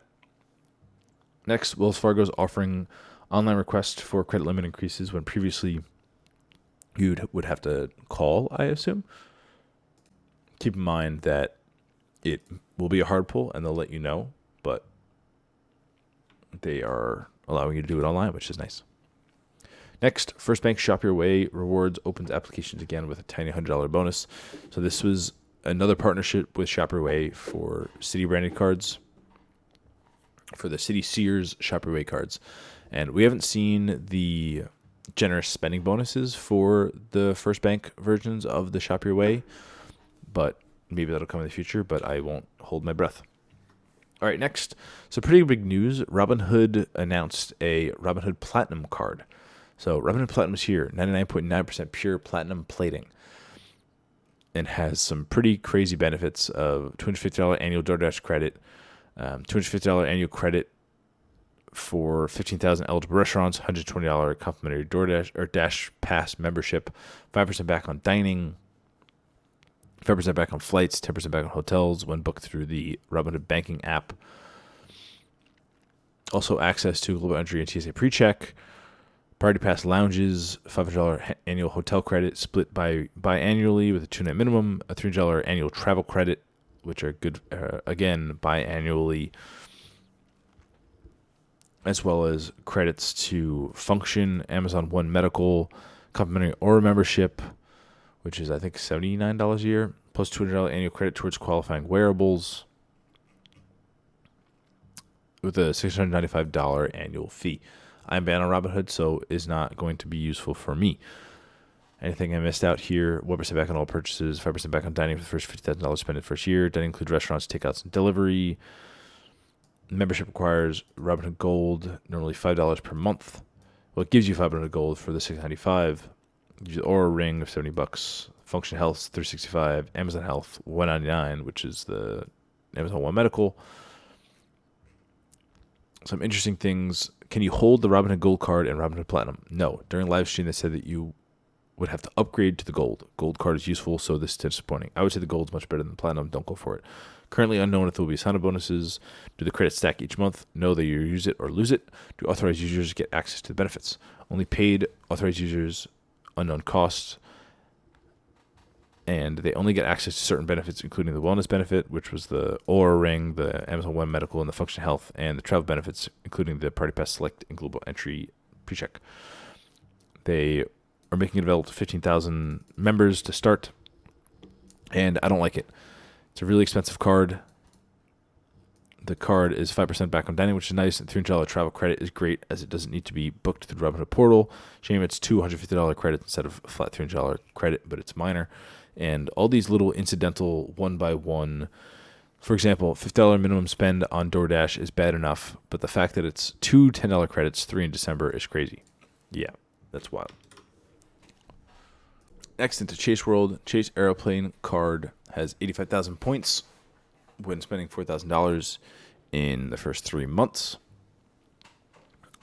Next, Wells Fargo is offering online requests for credit limit increases when previously you would have to call, I assume. Keep in mind that it will be a hard pull and they'll let you know, but they are allowing you to do it online, which is nice. Next, First Bank Shop Your Way Rewards opens applications again with a tiny $100 bonus. So this was another partnership with Shop Your Way for Citi branded cards. for the City Sears Shop Your Way cards. And we haven't seen the generous spending bonuses for the First Bank versions of the Shop Your Way, but maybe that'll come in the future, but I won't hold my breath. All right, next. So pretty big news. Robinhood announced a Robinhood Platinum card. So Robinhood Platinum is here, 99.9% pure platinum plating, and has some pretty crazy benefits of $250 annual DoorDash credit, $250 annual credit for 15,000 eligible restaurants, $120 complimentary DoorDash or Dash Pass membership, 5% back on dining, 5% back on flights, 10% back on hotels when booked through the Robinhood banking app. Also access to Global Entry and TSA PreCheck, Party Pass lounges, $500 annual hotel credit split biannually with a 2-night minimum, a $300 annual travel credit, which are good, again, biannually, as well as credits to Function, Amazon One Medical, complimentary Aura membership, which is, I think, $79 a year, plus $200 annual credit towards qualifying wearables, with a $695 annual fee. I'm banned on Robinhood, so is not going to be useful for me. Anything I missed out here? 1% back on all purchases, 5% back on dining for the first $50,000 spent in the first year. That includes restaurants, takeouts, and delivery. Membership requires Robinhood Gold, normally $5 per month. Well, it gives you $500 Gold for the $695. Use the Aura Ring of $70. Function Health $365. Amazon Health $199, which is the Amazon One Medical. Some interesting things. Can you hold the Robinhood Gold card and Robinhood Platinum? No. During live stream, they said that you would have to upgrade to the Gold. Gold card is useful, so this is disappointing. I would say the Gold's much better than the Platinum. Don't go for it. Currently unknown if there will be sign-up bonuses. Do the credits stack each month? No, they either use it or lose it. Do authorized users get access to the benefits? Only paid authorized users, unknown costs. And they only get access to certain benefits, including the wellness benefit, which was the Aura Ring, the Amazon One Medical, and the Function Health, and the travel benefits, including the Party Pass Select and Global Entry PreCheck. They are making it available to 15,000 members to start, and I don't like it. It's a really expensive card. The card is 5% back on dining, which is nice, and $300 travel credit is great, as it doesn't need to be booked through the Robinhood portal. Shame it's $250 credit instead of a flat $300 credit, but it's minor. And all these little incidental one-by-one, for example, $50 minimum spend on DoorDash is bad enough, but the fact that it's two $10 credits, 3 in December, is crazy. Yeah, that's wild. Next, into Chase World. Chase Airplane card has 85,000 points when spending $4,000 in the first 3 months.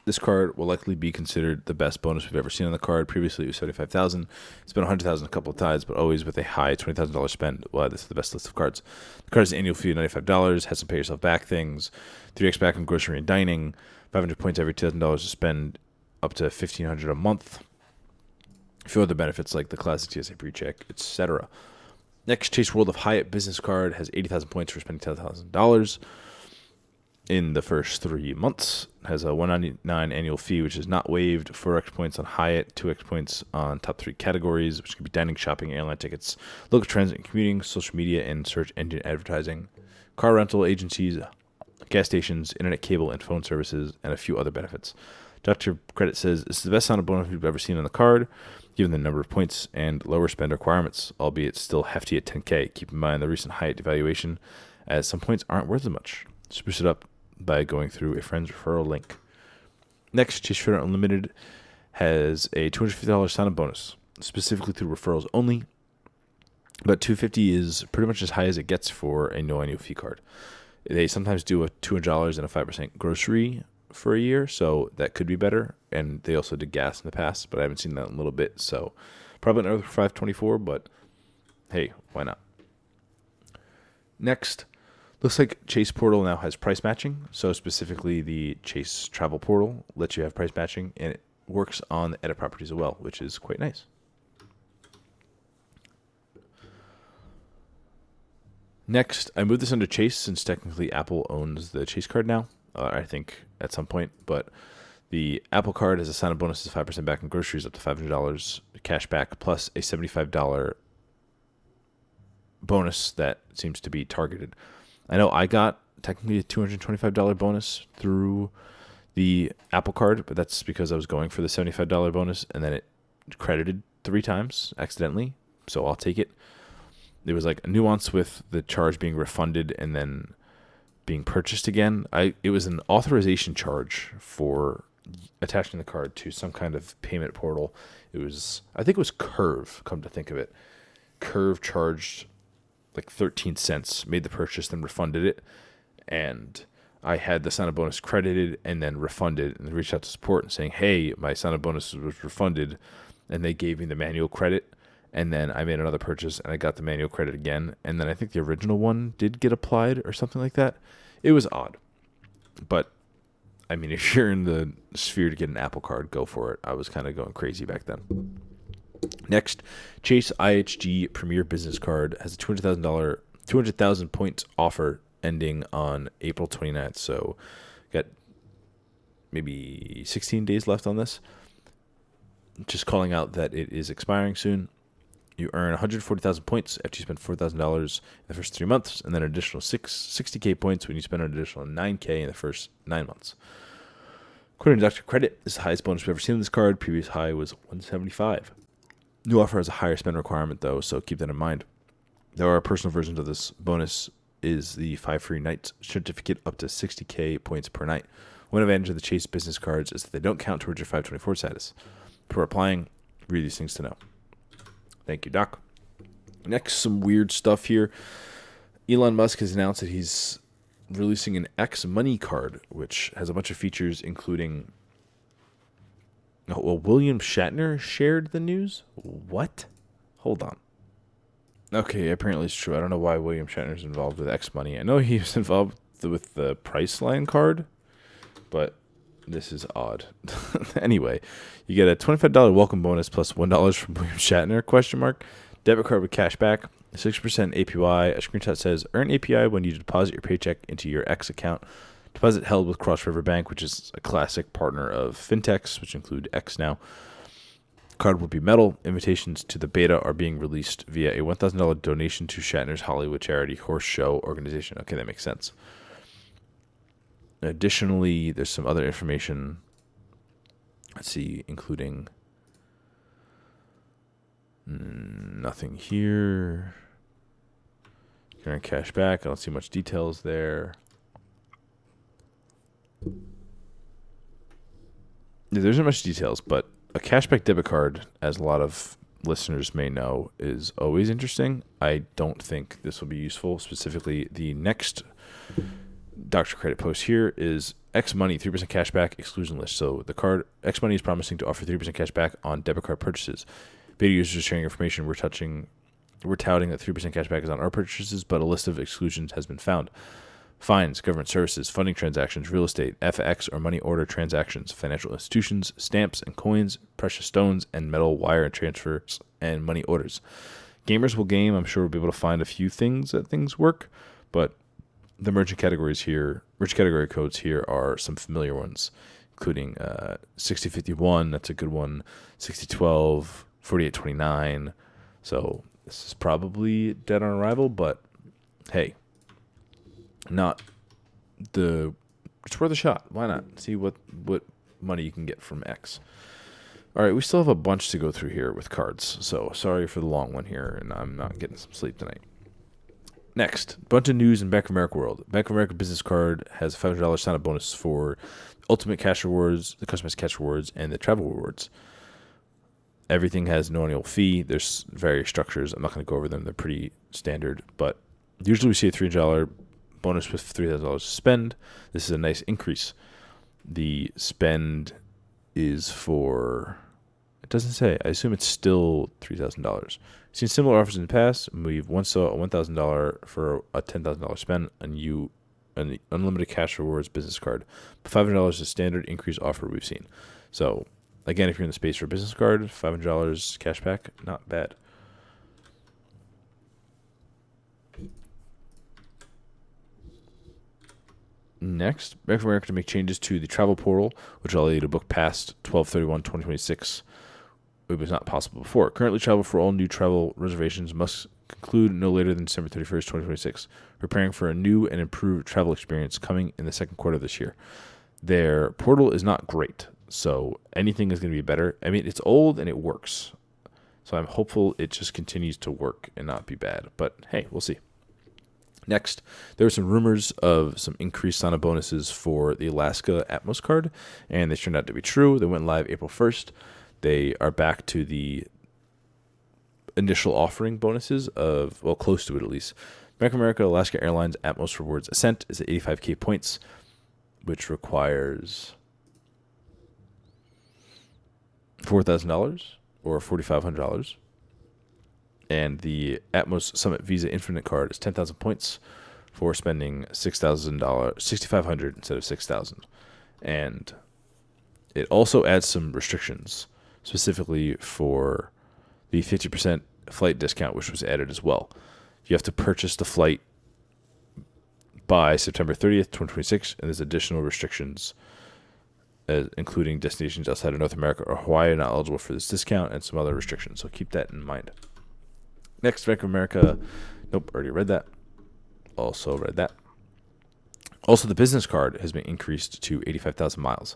This card will likely be considered the best bonus we've ever seen on the card. Previously, it was $75,000. It's been $100,000 a couple of times, but always with a high $20,000 spend. Wow, this is the best list of cards. The card has an annual fee of $95, has some pay yourself back things, 3x back on grocery and dining, 500 points every $2,000 to spend, up to $1,500 a month. A few other benefits like the classic TSA PreCheck, etc. Next, Chase World of Hyatt Business Card has 80,000 points for spending $10,000 in the first 3 months. Has a $199 annual fee, which is not waived. 4x points on Hyatt, 2x points on top 3 categories, which could be dining, shopping, airline tickets, local transit and commuting, social media, and search engine advertising, car rental agencies, gas stations, internet cable and phone services, and a few other benefits. Dr. Credit says, this is the best sign-up bonus we've ever seen on the card, given the number of points and lower spend requirements, albeit still hefty at $10K. Keep in mind the recent Hyatt devaluation, as some points aren't worth as much. Spruce it up by going through a friend's referral link. Next, Chase Trader Unlimited has a $250 sign-up bonus, specifically through referrals only, but $250 is pretty much as high as it gets for a no annual fee card. They sometimes do a $200 and a 5% grocery for a year, so that could be better, and they also did gas in the past, but I haven't seen that in a little bit, so probably another $524, but hey, why not? Next, looks like Chase Portal now has price matching. So specifically the Chase Travel Portal lets you have price matching, and it works on the edit properties as well, which is quite nice. Next, I moved this under Chase since technically Apple owns the Chase card now, I think at some point, but the Apple card has a sign-up bonus of 5% back on groceries up to $500 cash back, plus a $75 bonus that seems to be targeted. I know I got technically a $225 bonus through the Apple Card, but that's because I was going for the $75 bonus, and then it credited 3 times accidentally, so I'll take it. There was like a nuance with the charge being refunded and then being purchased again. It was an authorization charge for attaching the card to some kind of payment portal. I think it was Curve, come to think of it. Curve charged like 13 cents, made the purchase, then refunded it. And I had the sign-up bonus credited and then refunded, and reached out to support and saying, hey, my sign-up bonus was refunded. And they gave me the manual credit. And then I made another purchase and I got the manual credit again. And then I think the original one did get applied or something like that. It was odd. But I mean, if you're in the sphere to get an Apple Card, go for it. I was kind of going crazy back then. Next, Chase IHG Premier Business Card has a $200,000 points offer ending on April 29th. So got maybe 16 days left on this. Just calling out that it is expiring soon. You earn 140,000 points after you spend $4,000 in the first 3 months, and then an additional 60K points when you spend an additional 9K in the first 9 months. According to Dr. Credit, this is the highest bonus we've ever seen on this card. Previous high was 175. New offer has a higher spend requirement, though, so keep that in mind. There are personal versions of this bonus is the 5 free nights certificate up to 60K points per night. One advantage of the Chase business cards is that they don't count towards your 524 status. Before applying, read these things to know. Thank you, Doc. Next, some weird stuff here. Elon Musk has announced that he's releasing an X Money card, which has a bunch of features, including... Oh, well, William Shatner shared the news? What? Hold on. Okay, apparently it's true. I don't know why William Shatner's involved with X Money. I know he was involved with the Priceline card, but this is odd. Anyway, you get a $25 welcome bonus plus $1 from William Shatner, ? Debit card with cash back, 6% APY. A screenshot says, earn APY when you deposit your paycheck into your X account. Deposit held with Cross River Bank, which is a classic partner of fintechs, which include X now. Card will be metal. Invitations to the beta are being released via a $1,000 donation to Shatner's Hollywood charity Horse Show organization. Okay, that makes sense. Additionally, there's some other information, let's see, including nothing here. Earn cash back. I don't see much details there. There isn't much details, but a cashback debit card, as a lot of listeners may know, is always interesting. I don't think this will be useful. Specifically, the next Dr. Credit post here is X Money 3% cashback exclusion list. So the card X Money is promising to offer 3% cashback on debit card purchases. Beta users are sharing information. We're touting that 3% cashback is on our purchases, but a list of exclusions has been found. Fines, government services, funding transactions, real estate, FX or money order transactions, financial institutions, stamps and coins, precious stones, and metal wire transfers and money orders. Gamers will game. I'm sure we'll be able to find a few things that things work, but the merchant category codes here are some familiar ones, including 6051, that's a good one, 6012, 4829. So this is probably dead on arrival, but hey, it's worth a shot. Why not? See what money you can get from X. All right, we still have a bunch to go through here with cards, so sorry for the long one here, and I'm not getting some sleep tonight. Next, bunch of news in Bank of America world. Bank of America business card has a $500 sign-up bonus for Ultimate Cash Rewards, the Customized Cash Rewards, and the Travel Rewards. Everything has no annual fee. There's various structures. I'm not going to go over them. They're pretty standard, but usually we see a $300 bonus with $3,000 to spend. This is a nice increase. The spend is for, it doesn't say. I assume it's still $3,000. Seen similar offers in the past. We've once saw a $1,000 for a $10,000 spend on the unlimited cash rewards business card. But $500 is a standard increase offer we've seen. So again, if you're in the space for a business card, $500 cash back, not bad. Next, Bank of America to make changes to the travel portal, which will allow you to book past 12/31/2026 it was not possible before. Currently, travel for all new travel reservations must conclude no later than December 31st, 2026, preparing for a new and improved travel experience coming in the second quarter of this year. Their portal is not great, so anything is going to be better. I mean, it's old and it works, so I'm hopeful it just continues to work and not be bad. But hey, we'll see. Next, there were some rumors of some increased sign-up bonuses for the Alaska Atmos card, and they turned out to be true. They went live April 1st. They are back to the initial offering bonuses of, well, close to it at least. Bank of America, Alaska Airlines, Atmos Rewards Ascent is at 85K points, which requires $4,000 or $4,500. And the Atmos Summit Visa Infinite card is 10,000 points for spending $6,500 instead of $6,000. And it also adds some restrictions, specifically for the 50% flight discount, which was added as well. You have to purchase the flight by September 30th, 2026, and there's additional restrictions, including destinations outside of North America or Hawaii are not eligible for this discount, and some other restrictions. So keep that in mind. Next, Bank of America. Nope, already read that. Also read that. Also, the business card has been increased to 85,000 miles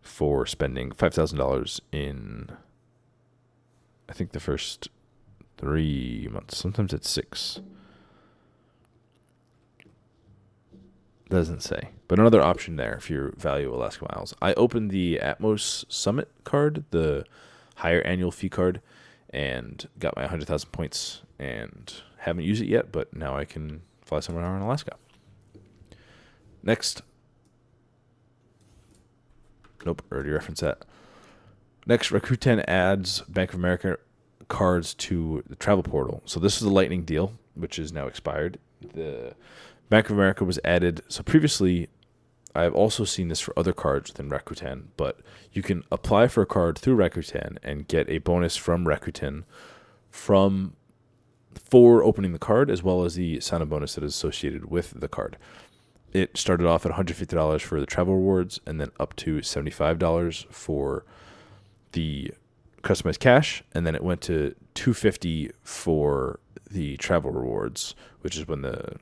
for spending $5,000 in, I think, the first 3 months. Sometimes it's 6. Doesn't say. But another option there if you value Alaska miles. I opened the Atmos Summit card, the higher annual fee card, and got my 100,000 points and haven't used it yet, but now I can fly somewhere in Alaska. Next. Nope, already referenced that. Next, Rakuten adds Bank of America cards to the travel portal. So this is the Lightning deal, which is now expired. The Bank of America was added. So previously, I've also seen this for other cards within Rakuten, but you can apply for a card through Rakuten and get a bonus from Rakuten for opening the card, as well as the sign-up bonus that is associated with the card. It started off at $150 for the travel rewards, and then up to $75 for the customized cash, and then it went to $250 for the travel rewards, which is when the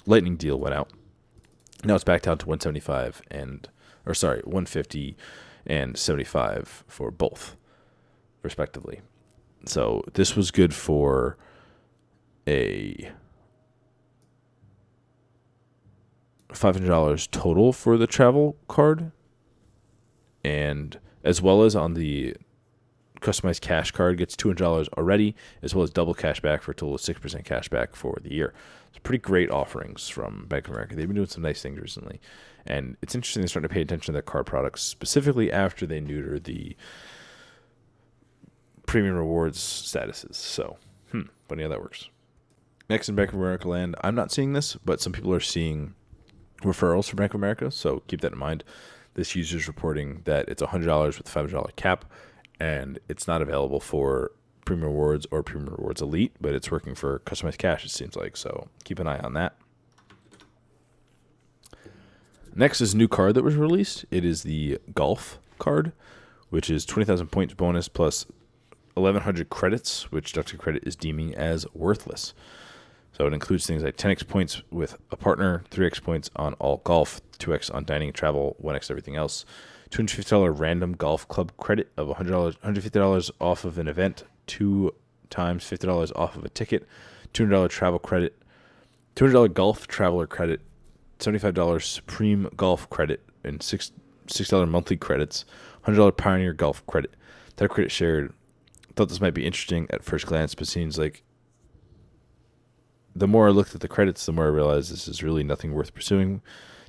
Lightning deal went out. Now it's back down to $150 and $75 for both, respectively. So this was good for a $500 total for the travel card, and as well as on the customized cash card gets $200 already, as well as double cash back for a total of 6% cash back for the year. It's pretty great offerings from Bank of America. They've been doing some nice things recently, and it's interesting they're starting to pay attention to their card products, specifically after they neuter the premium rewards statuses. So, funny how that works. Next in Bank of America land, I'm not seeing this, but some people are seeing referrals from Bank of America, so keep that in mind. This user is reporting that it's $100 with a $500 cap, and it's not available for Premium Rewards or Premium Rewards Elite, but it's working for customized cash, it seems like, so keep an eye on that. Next is a new card that was released. It is the Golf card, which is 20,000 points bonus plus 1,100 credits, which Dr. Credit is deeming as worthless. So it includes things like 10x points with a partner, 3x points on all golf, 2x on dining and travel, 1x everything else, $250 random golf club credit of $150 off of an event, 2 times $50 off of a ticket, $200 travel credit, $200 golf traveler credit, $75 Supreme golf credit, and $6 monthly credits, $100 Pioneer golf credit. That credit shared. Thought this might be interesting at first glance, but seems like the more I looked at the credits, the more I realized this is really nothing worth pursuing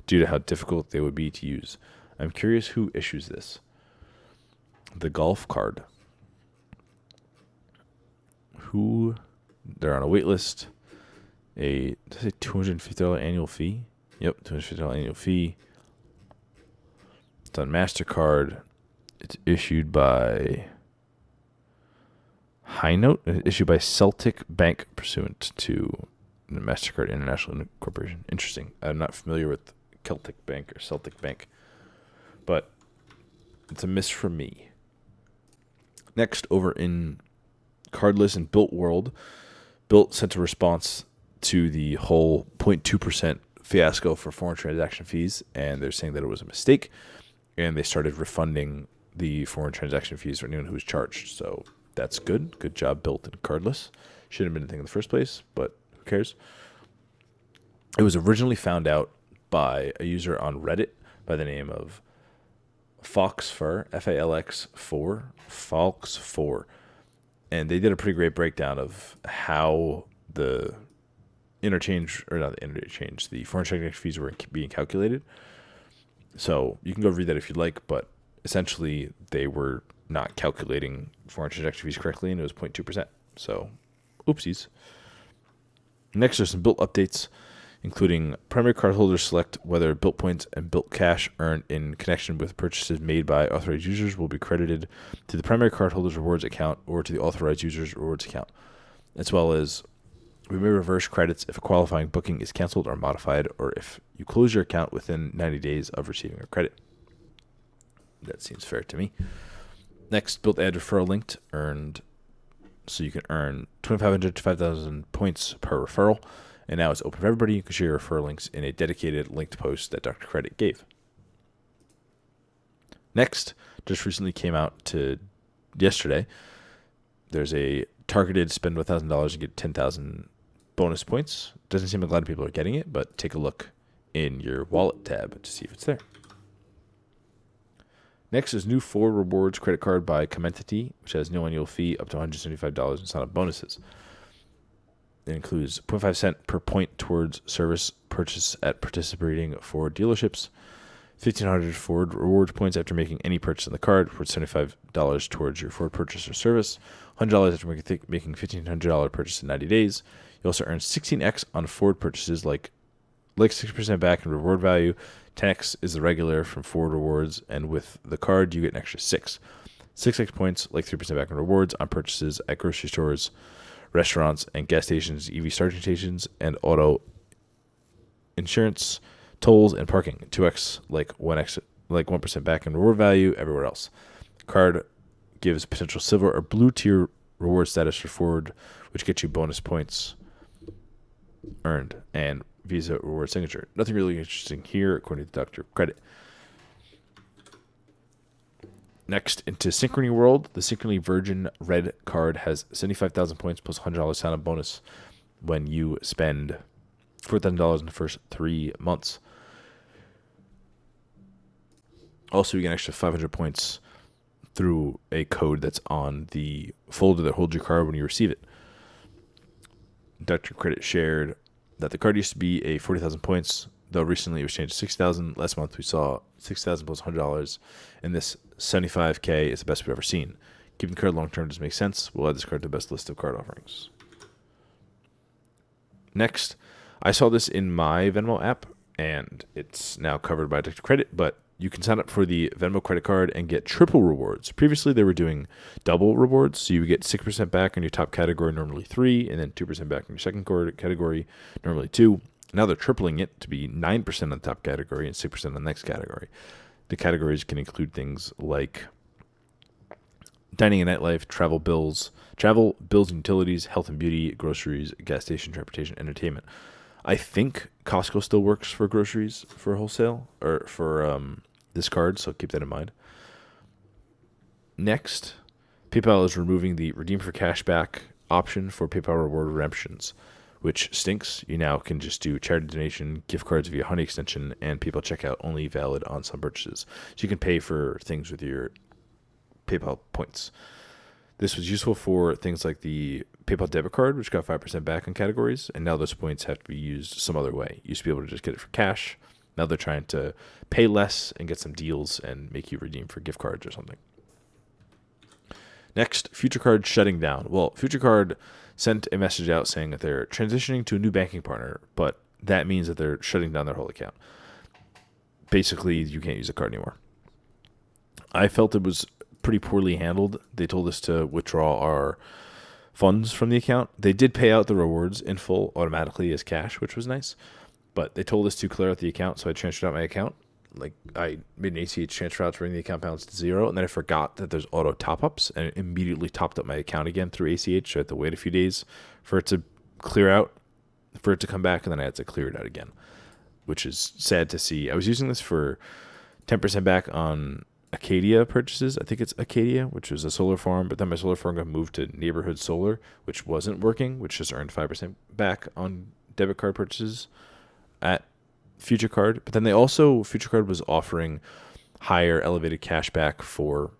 due to how difficult they would be to use. I'm curious who issues this. The golf card. They're on a wait list. Does it say $250 annual fee? Yep, $250 annual fee. It's on MasterCard. It's issued by High Note, issued by Celtic Bank pursuant to the MasterCard International Corporation. Interesting. I'm not familiar with Celtic Bank or Celtic Bank, but it's a miss from me. Next, over in Cardless and Built World, Built sent a response to the whole 0.2% fiasco for foreign transaction fees, and they're saying that it was a mistake, and they started refunding the foreign transaction fees for anyone who was charged. So that's good. Good job, Built and Cardless. Shouldn't have been a thing in the first place, but who cares? It was originally found out by a user on Reddit by the name of Fox4, Falx4, Falx4. And they did a pretty great breakdown of how the the foreign transaction fees were being calculated. So you can go read that if you'd like, but essentially they were not calculating foreign transaction fees correctly, and it was 0.2%. So, oopsies. Next, there's some Built updates, including primary cardholders select whether Built points and Built cash earned in connection with purchases made by authorized users will be credited to the primary cardholder's rewards account or to the authorized user's rewards account, as well as we may reverse credits if a qualifying booking is canceled or modified, or if you close your account within 90 days of receiving a credit. That seems fair to me. Next, Built add referral linked earned, so you can earn 2,500 to 5,000 points per referral, and now it's open for everybody. You can share your referral links in a dedicated linked post that Dr. Credit gave. Next, just recently came out to yesterday, there's a targeted spend $1,000 and get 10,000 bonus points. Doesn't seem like a lot of people are getting it, but take a look in your wallet tab to see if it's there. Next is new Ford Rewards credit card by Commentity, which has no annual fee up to $175 in sign-up bonuses. It includes 0.5 cent per point towards service purchase at participating Ford dealerships, 1,500 Ford Rewards points after making any purchase on the card, worth $75 towards your Ford purchase or service, $100 after making $1,500 purchase in 90 days. You also earn 16x on Ford purchases like 6% back in reward value. 10x is the regular from Ford Rewards, and with the card, you get an extra 6. 6x points, like 3% back in rewards on purchases at grocery stores, restaurants, and gas stations, EV charging stations, and auto insurance, tolls, and parking. 2x, like 1% back in reward value everywhere else. Card gives potential silver or blue tier reward status for Ford, which gets you bonus points earned and Visa reward signature. Nothing really interesting here, according to Dr. Credit. Next, into Synchrony World. The Synchrony Virgin Red card has 75,000 points plus $100 sign-up bonus when you spend $4,000 in the first 3 months. Also, you get an extra 500 points through a code that's on the folder that holds your card when you receive it. Dr. Credit shared that the card used to be a 40,000 points, though recently it was changed to 6,000. Last month we saw 6,000 plus $100, and this 75K is the best we've ever seen. Keeping the card long term doesn't make sense. We'll add this card to the best list of card offerings. Next, I saw this in my Venmo app, and it's now covered by Dr. Credit, but you can sign up for the Venmo credit card and get triple rewards. Previously, they were doing double rewards, so you would get 6% back on your top category, normally 3, and then 2% back on your second category, normally 2. Now they're tripling it to be 9% on the top category and 6% on the next category. The categories can include things like dining and nightlife, travel, bills and utilities, health and beauty, groceries, gas station, transportation, entertainment. I think Costco still works for groceries for wholesale or for this card, so keep that in mind. Next, PayPal is removing the redeem for cashback option for PayPal reward redemptions, which stinks. You now can just do charity donation, gift cards via Honey extension, and PayPal checkout only valid on some purchases. So you can pay for things with your PayPal points. This was useful for things like the PayPal debit card, which got 5% back on categories, and now those points have to be used some other way. You used to be able to just get it for cash. Now they're trying to pay less and get some deals and make you redeem for gift cards or something. Next, FutureCard shutting down. Well, FutureCard sent a message out saying that they're transitioning to a new banking partner, but that means that they're shutting down their whole account. Basically, you can't use the card anymore. I felt it was pretty poorly handled. They told us to withdraw our funds from the account. They did pay out the rewards in full automatically as cash, which was nice, but they told us to clear out the account, so I transferred out my account. like I made an ACH transfer out to bring the account balance to zero, and then I forgot that there's auto top-ups, and it immediately topped up my account again through ACH. So I had to wait a few days for it to clear out, for it to come back, and then I had to clear it out again, which is sad to see. I was using this for 10% back on Acadia purchases. I think it's Acadia, which was a solar farm, but then my solar farm got moved to Neighborhood Solar, which wasn't working, which just earned 5% back on debit card purchases at Future Card. But then Future Card was offering higher elevated cash back for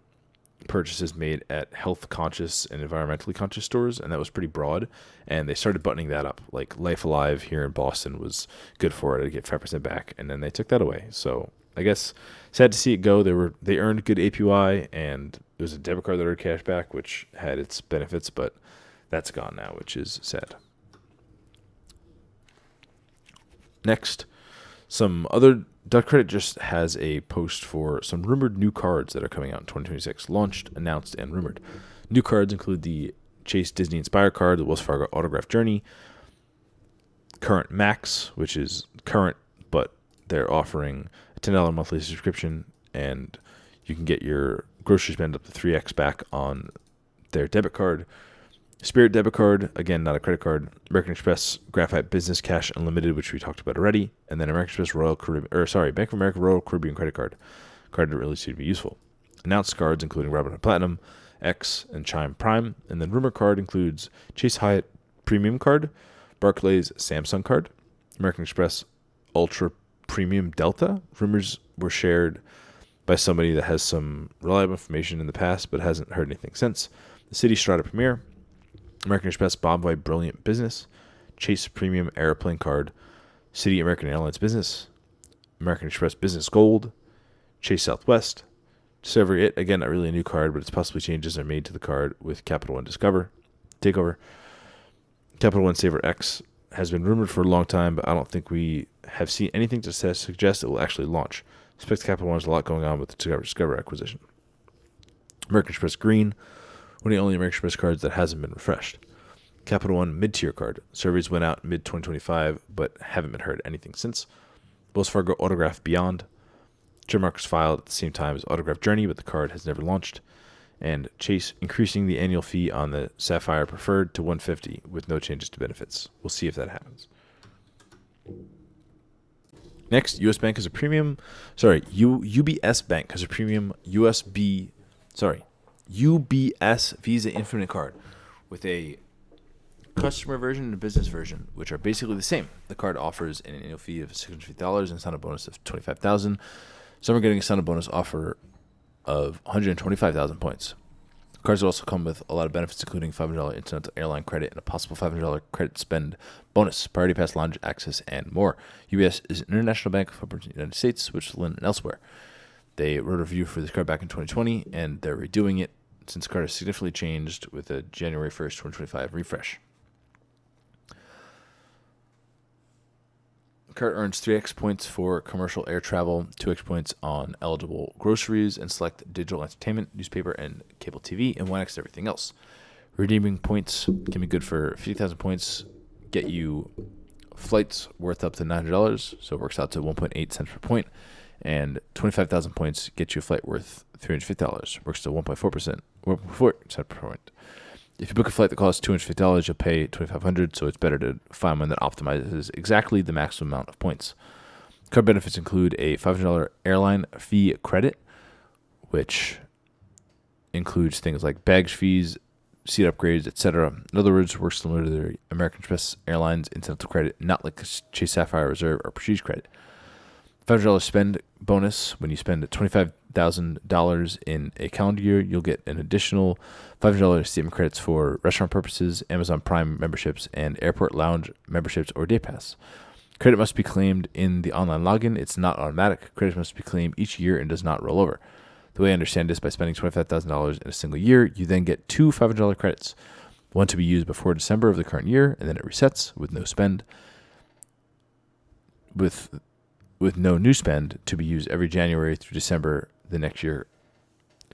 purchases made at health conscious and environmentally conscious stores, and that was pretty broad, and they started buttoning that up. Like Life Alive here in Boston was good for it to get 5% back, and then they took that away. So I guess sad to see it go. They earned good APY, and it was a debit card that earned cash back, which had its benefits, but that's gone now, which is sad. Next, some other Dot Credit just has a post for some rumored new cards that are coming out in 2026, launched, announced, and rumored. New cards include the Chase Disney Inspire card, the Wells Fargo Autograph Journey, Current Max, which is current, but they're offering a $10 monthly subscription, and you can get your grocery spend up to 3x back on their debit card. Spirit debit card, again, not a credit card. American Express Graphite Business Cash Unlimited, which we talked about already, and then American Express Bank of America Royal Caribbean credit card that really seemed to be useful. Announced cards including Robinhood Platinum, X, and Chime Prime, and then rumor card includes Chase Hyatt Premium card, Barclays Samsung card, American Express Ultra Premium Delta. Rumors were shared by somebody that has some reliable information in the past but hasn't heard anything since. The Citi Strata Premier, American Express Bonvoy Brilliant Business, Chase Premium Airplane Card, Citi American Airlines Business, American Express Business Gold, Chase Southwest, Discover It, again, not really a new card, but it's possibly changes are made to the card with Capital One Takeover. Capital One Saver X has been rumored for a long time, but I don't think we have seen anything to suggest it will actually launch. Expect Capital One has a lot going on with the Discover acquisition. American Express Green, one of the only American Express cards that hasn't been refreshed. Capital One Mid-Tier card. Surveys went out mid-2025, but haven't been heard anything since. Wells Fargo Autograph Beyond. Trademark was filed at the same time as Autograph Journey, but the card has never launched. And Chase increasing the annual fee on the Sapphire Preferred to $150 with no changes to benefits. We'll see if that happens. Next, UBS Bank has a premium UBS Visa Infinite card with a customer version and a business version, which are basically the same. The card offers an annual fee of $650 and a sign-up bonus of $25,000. Some are getting a sign-up bonus offer of 125,000 points. Cards also come with a lot of benefits, including $500 Intercontinental Airline credit and a possible $500 credit spend bonus, priority pass lounge access, and more. UBS is an international bank for the United States, Switzerland, and elsewhere. They wrote a review for this card back in 2020, and they're redoing it since the card has significantly changed with a January 1st, 2025 refresh. The card earns 3x points for commercial air travel, 2x points on eligible groceries and select digital entertainment, newspaper, and cable TV, and 1x everything else. Redeeming points can be good for 50,000 points, get you flights worth up to $900, so it works out to 1.8 cents per point, and 25,000 points get you a flight worth $350, works to 1.4 cents per point. If you book a flight that costs $250, you'll pay $2,500, so it's better to find one that optimizes exactly the maximum amount of points. Card benefits include a $500 airline fee credit, which includes things like baggage fees, seat upgrades, etc. In other words, works similar to the American Express Airlines incidental credit, not like Chase Sapphire Reserve or Prestige credit. $500 spend bonus. When you spend $25,000 in a calendar year, you'll get an additional $500 statement credits for restaurant purposes, Amazon Prime memberships, and airport lounge memberships or day pass. Credit must be claimed in the online login. It's not automatic. Credit must be claimed each year and does not roll over. The way I understand this, by spending $25,000 in a single year, you then get two $500 credits, one to be used before December of the current year, and then it resets with no spend, with no new spend to be used every January through December the next year.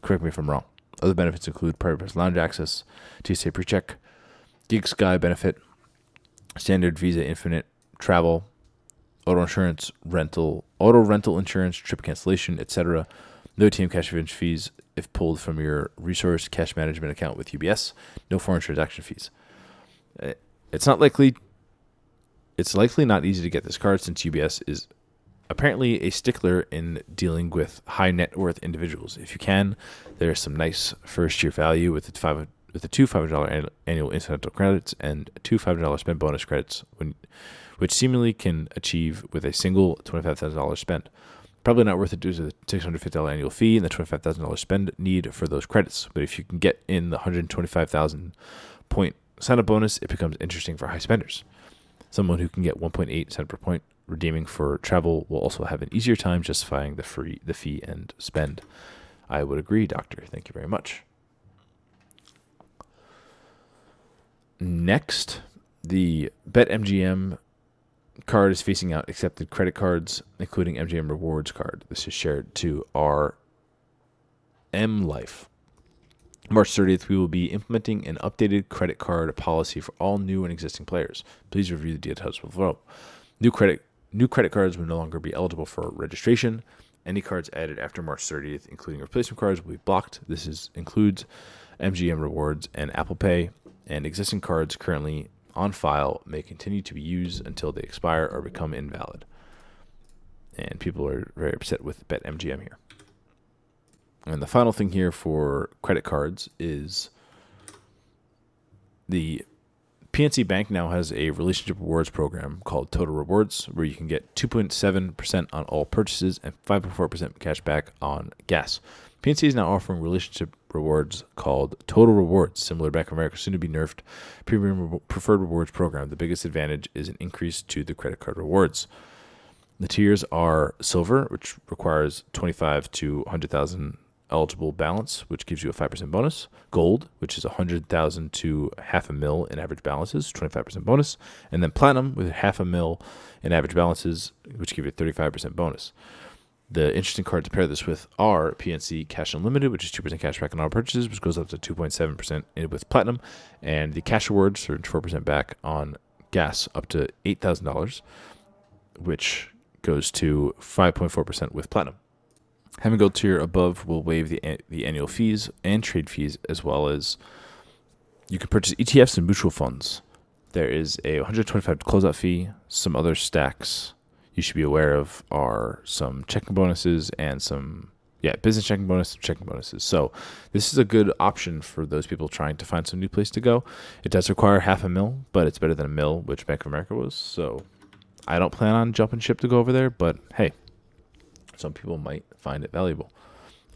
Correct me if I'm wrong. Other benefits include private pass lounge access, TSA PreCheck, Gig Sky benefit, standard Visa Infinite travel, auto rental insurance, trip cancellation, etc. No ATM cash advance fees if pulled from your resource cash management account with UBS. No foreign transaction fees. It's likely not easy to get this card since UBS is apparently a stickler in dealing with high net worth individuals. If you can, there's some nice first year value with the two $500 annual incidental credits and two $500 spend bonus credits, which seemingly can achieve with a single $25,000 spend. Probably not worth it due to the $650 annual fee and the $25,000 spend need for those credits. But if you can get in the 125,000 point sign-up bonus, it becomes interesting for high spenders. Someone who can get 1.8 cent per point redeeming for travel will also have an easier time justifying the fee and spend. I would agree, Doctor. Thank you very much. Next, the BetMGM card is phasing out accepted credit cards, including MGM Rewards card. This is shared to our M Life. March 30th, we will be implementing an updated credit card policy for all new and existing players. Please review the details below. New credit cards will no longer be eligible for registration. Any cards added after March 30th, including replacement cards, will be blocked. This includes MGM Rewards and Apple Pay, and existing cards currently on file may continue to be used until they expire or become invalid. And people are very upset with BetMGM here. And the final thing here for credit cards is the PNC Bank now has a relationship rewards program called Total Rewards, where you can get 2.7% on all purchases and 5.4% cash back on gas. PNC is now offering relationship rewards called Total Rewards, similar to Bank of America's soon-to-be nerfed premium preferred rewards program. The biggest advantage is an increase to the credit card rewards. The tiers are Silver, which requires 25 to 100,000 eligible balance, which gives you a 5% bonus. Gold, which is 100,000 to $500,000 in average balances, 25% bonus. And then Platinum with $500,000 in average balances, which give you a 35% bonus. The interesting card to pair this with are PNC Cash Unlimited, which is 2% cash back on all purchases, which goes up to 2.7% with Platinum, and the Cash Rewards, 4% back on gas up to $8,000, which goes to 5.4% with Platinum. Having Gold tier above will waive the annual fees and trade fees, as well as you can purchase ETFs and mutual funds. There is a $125 closeout fee. Some other stacks you should be aware of are some checking bonuses and some business checking bonuses. So this is a good option for those people trying to find some new place to go. It does require $500,000, but it's better than $1 million, which Bank of America was. So I don't plan on jumping ship to go over there, but hey, some people might find it valuable.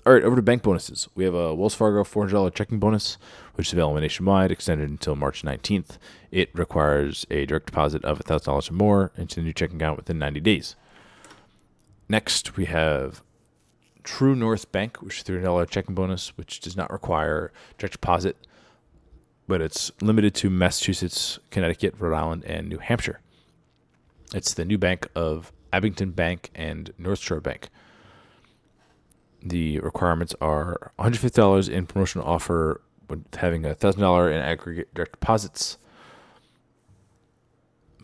All right, over to bank bonuses. We have a Wells Fargo $400 checking bonus, which is available nationwide, extended until March 19th. It requires a direct deposit of $1,000 or more into the new checking account within 90 days. Next, we have True North Bank, which is a $300 checking bonus, which does not require direct deposit, but it's limited to Massachusetts, Connecticut, Rhode Island, and New Hampshire. It's the new bank of Abington Bank and North Shore Bank. The requirements are $150 in promotional offer with having $1,000 in aggregate direct deposits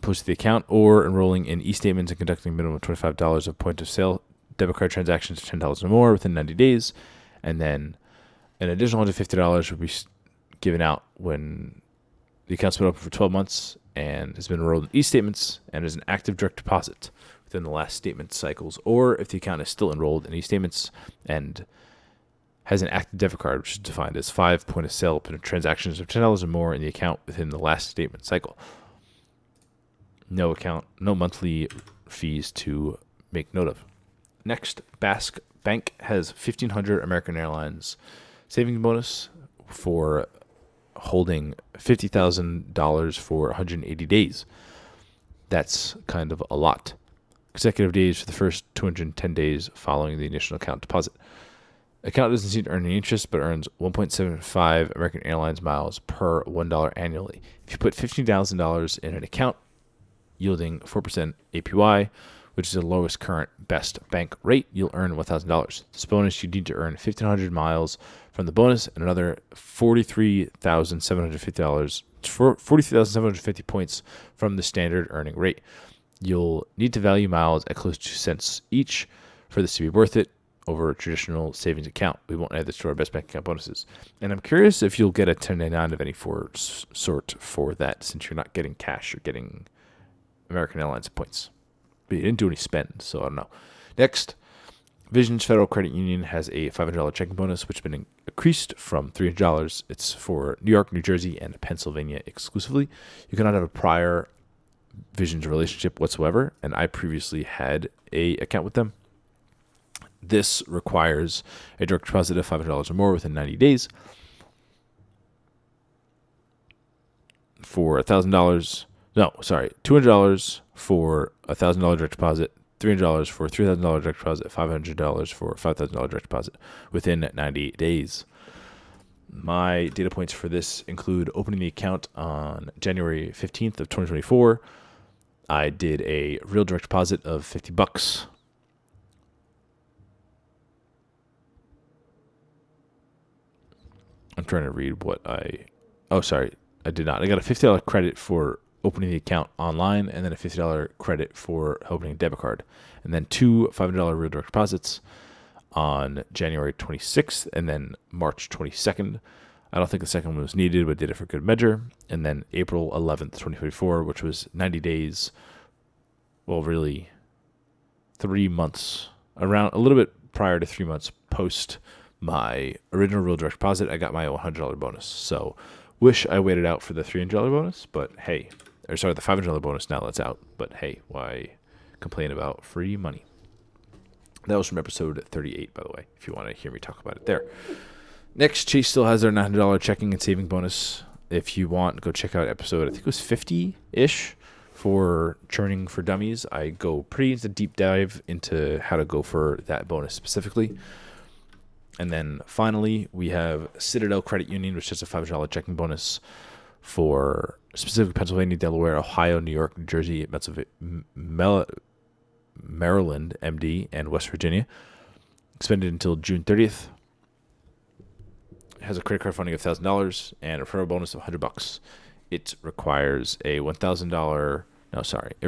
posted to the account, or enrolling in e-statements and conducting a minimum of $25 of point-of-sale debit card transactions of $10 or more within 90 days. And then an additional $150 will be given out when the account's been open for 12 months and has been enrolled in e-statements and is an active direct deposit within the last statement cycles, or if the account is still enrolled in e-statements and has an active debit card, which is defined as 5 point-of-sale transactions of $10 or more in the account within the last statement cycle. No monthly fees to make note of. Next, Basque Bank has 1,500 American Airlines savings bonus for holding $50,000 for 180 days. That's kind of a lot. Consecutive days for the first 210 days following the initial account deposit. Account doesn't seem to earn any interest, but earns 1.75 American Airlines miles per $1 annually. If you put $15,000 in an account, yielding 4% APY, which is the lowest current best bank rate, you'll earn $1,000. This bonus, you need to earn 1,500 miles from the bonus and another $43,750 points from the standard earning rate. You'll need to value miles at close to 2 cents each for this to be worth it over a traditional savings account. We won't add this to our best bank account bonuses. And I'm curious if you'll get a 1099 of any sort for that, since you're not getting cash, you're getting American Airlines points. But you didn't do any spend, so I don't know. Next, Visions Federal Credit Union has a $500 checking bonus, which has been increased from $300. It's for New York, New Jersey, and Pennsylvania exclusively. You cannot have a prior Visions relationship whatsoever, and I previously had a account with them. This requires a direct deposit of $500 or more within 90 days. For $200 for a $1,000 direct deposit, $300 for a $3,000 direct deposit, $500 for a $5,000 direct deposit within 90 days. My data points for this include opening the account on January 15th of 2024. I did a real direct deposit of $50. I'm trying to read what I did not. I got a $50 credit for opening the account online, and then a $50 credit for opening a debit card, and then two $500 real direct deposits on January 26th and then March 22nd. I don't think the second one was needed, but did it for good measure. And then April 11th, 2024, which was 90 days, well, really 3 months, around a little bit prior to 3 months post my original real direct deposit. I got my $100 bonus. So wish I waited out for the $300 bonus, but hey, the $500 bonus now that's out. But hey, why complain about free money? That was from episode 38, by the way, if you want to hear me talk about it there. Next, Chase still has their $900 checking and saving bonus. If you want, go check out episode, I think it was 50-ish for Churning for Dummies. I go pretty into deep dive into how to go for that bonus specifically. And then finally, we have Citadel Credit Union, which has a $500 checking bonus for specifically Pennsylvania, Delaware, Ohio, New York, New Jersey, Maryland, MD, and West Virginia. Expended until June 30th. It has a credit card funding of $1,000 and a referral bonus of $100. It requires a it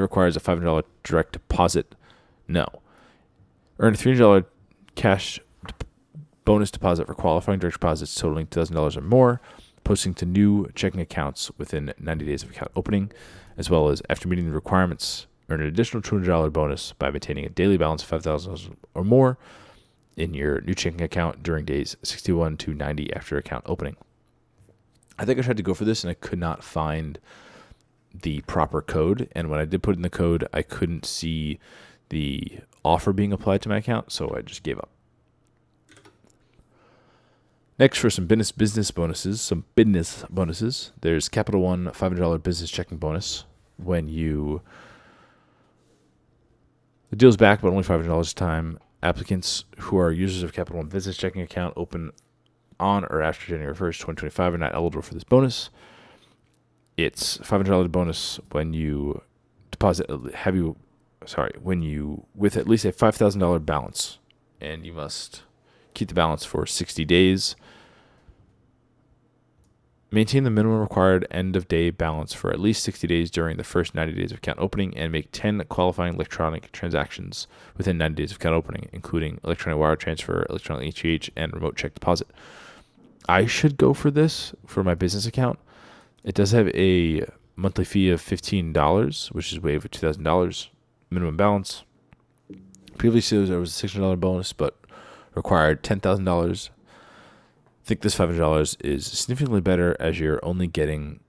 requires a $500 direct deposit. No. Earn a $300 cash bonus deposit for qualifying direct deposits totaling $2,000 or more, posting to new checking accounts within 90 days of account opening, as well as after meeting the requirements, earn an additional $200 bonus by maintaining a daily balance of $5,000 or more in your new checking account during days 61 to 90 after account opening. I think I tried to go for this and I could not find the proper code. And when I did put in the code, I couldn't see the offer being applied to my account, so I just gave up. Next, for some business bonuses, there's Capital One $500 business checking bonus. The deal's back, but only $500 a time. Applicants who are users of Capital One business checking account open on or after January 1st, 2025 are not eligible for this bonus. It's $500 bonus when you with at least a $5,000 balance, and you must keep the balance for 60 days. Maintain the minimum required end-of-day balance for at least 60 days during the first 90 days of account opening, and make 10 qualifying electronic transactions within 90 days of account opening, including electronic wire transfer, electronic ACH, and remote check deposit. I should go for this for my business account. It does have a monthly fee of $15, which is waived with $2,000 minimum balance. Previously, there was a $600 bonus, but required $10,000. I think this $500 is significantly better, as you're only tying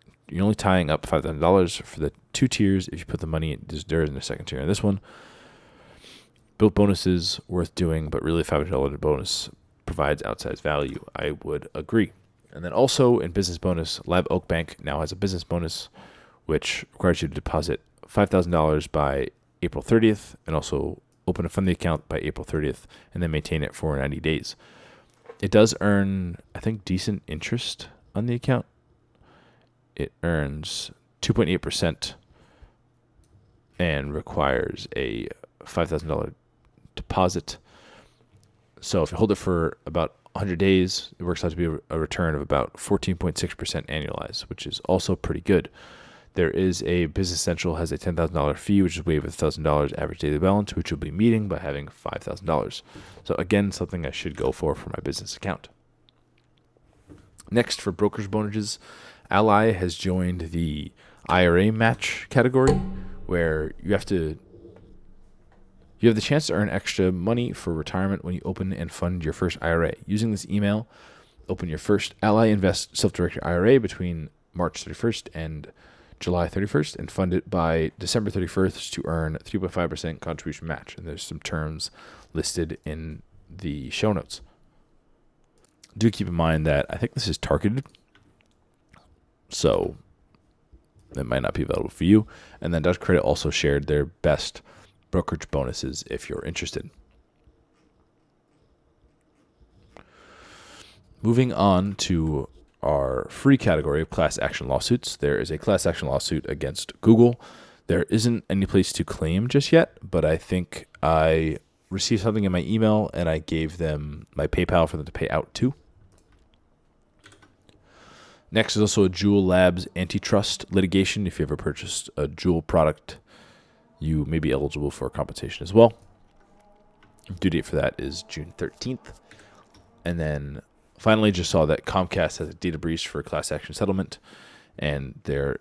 up $5,000 for the two tiers. If you put the money in, there isn't a second tier in this one. Both bonuses worth doing, but really $500 bonus provides outsized value. I would agree. And then also in business bonus, Live Oak Bank now has a business bonus, which requires you to deposit $5,000 by April 30th, and also open a funding account by April 30th, and then maintain it for 90 days. It does earn, I think, decent interest on the account. It earns 2.8% and requires a $5,000 deposit. So if you hold it for about 100 days, it works out to be a return of about 14.6% annualized, which is also pretty good. There is a Business Essential has a $10,000 fee, which is waived with $1,000 average daily balance, which you'll be meeting by having $5,000. So again, something I should go for my business account. Next, for brokerage bonuses, Ally has joined the IRA match category, where you have the chance to earn extra money for retirement when you open and fund your first IRA. Using this email, open your first Ally Invest self-directed IRA between March 31st and July 31st and fund it by December 31st to earn 3.5% contribution match. And there's some terms listed in the show notes. Do keep in mind that I think this is targeted, so it might not be available for you. And then Dr. Credit also shared their best brokerage bonuses if you're interested. Moving on to our free category of class action lawsuits. There is a class action lawsuit against Google. There isn't any place to claim just yet, but I think I received something in my email and I gave them my PayPal for them to pay out to. Next is also a Juul Labs antitrust litigation. If you ever purchased a Juul product, you may be eligible for compensation as well. Due date for that is June 13th. And then finally, just saw that Comcast has a data breach for a class action settlement, and there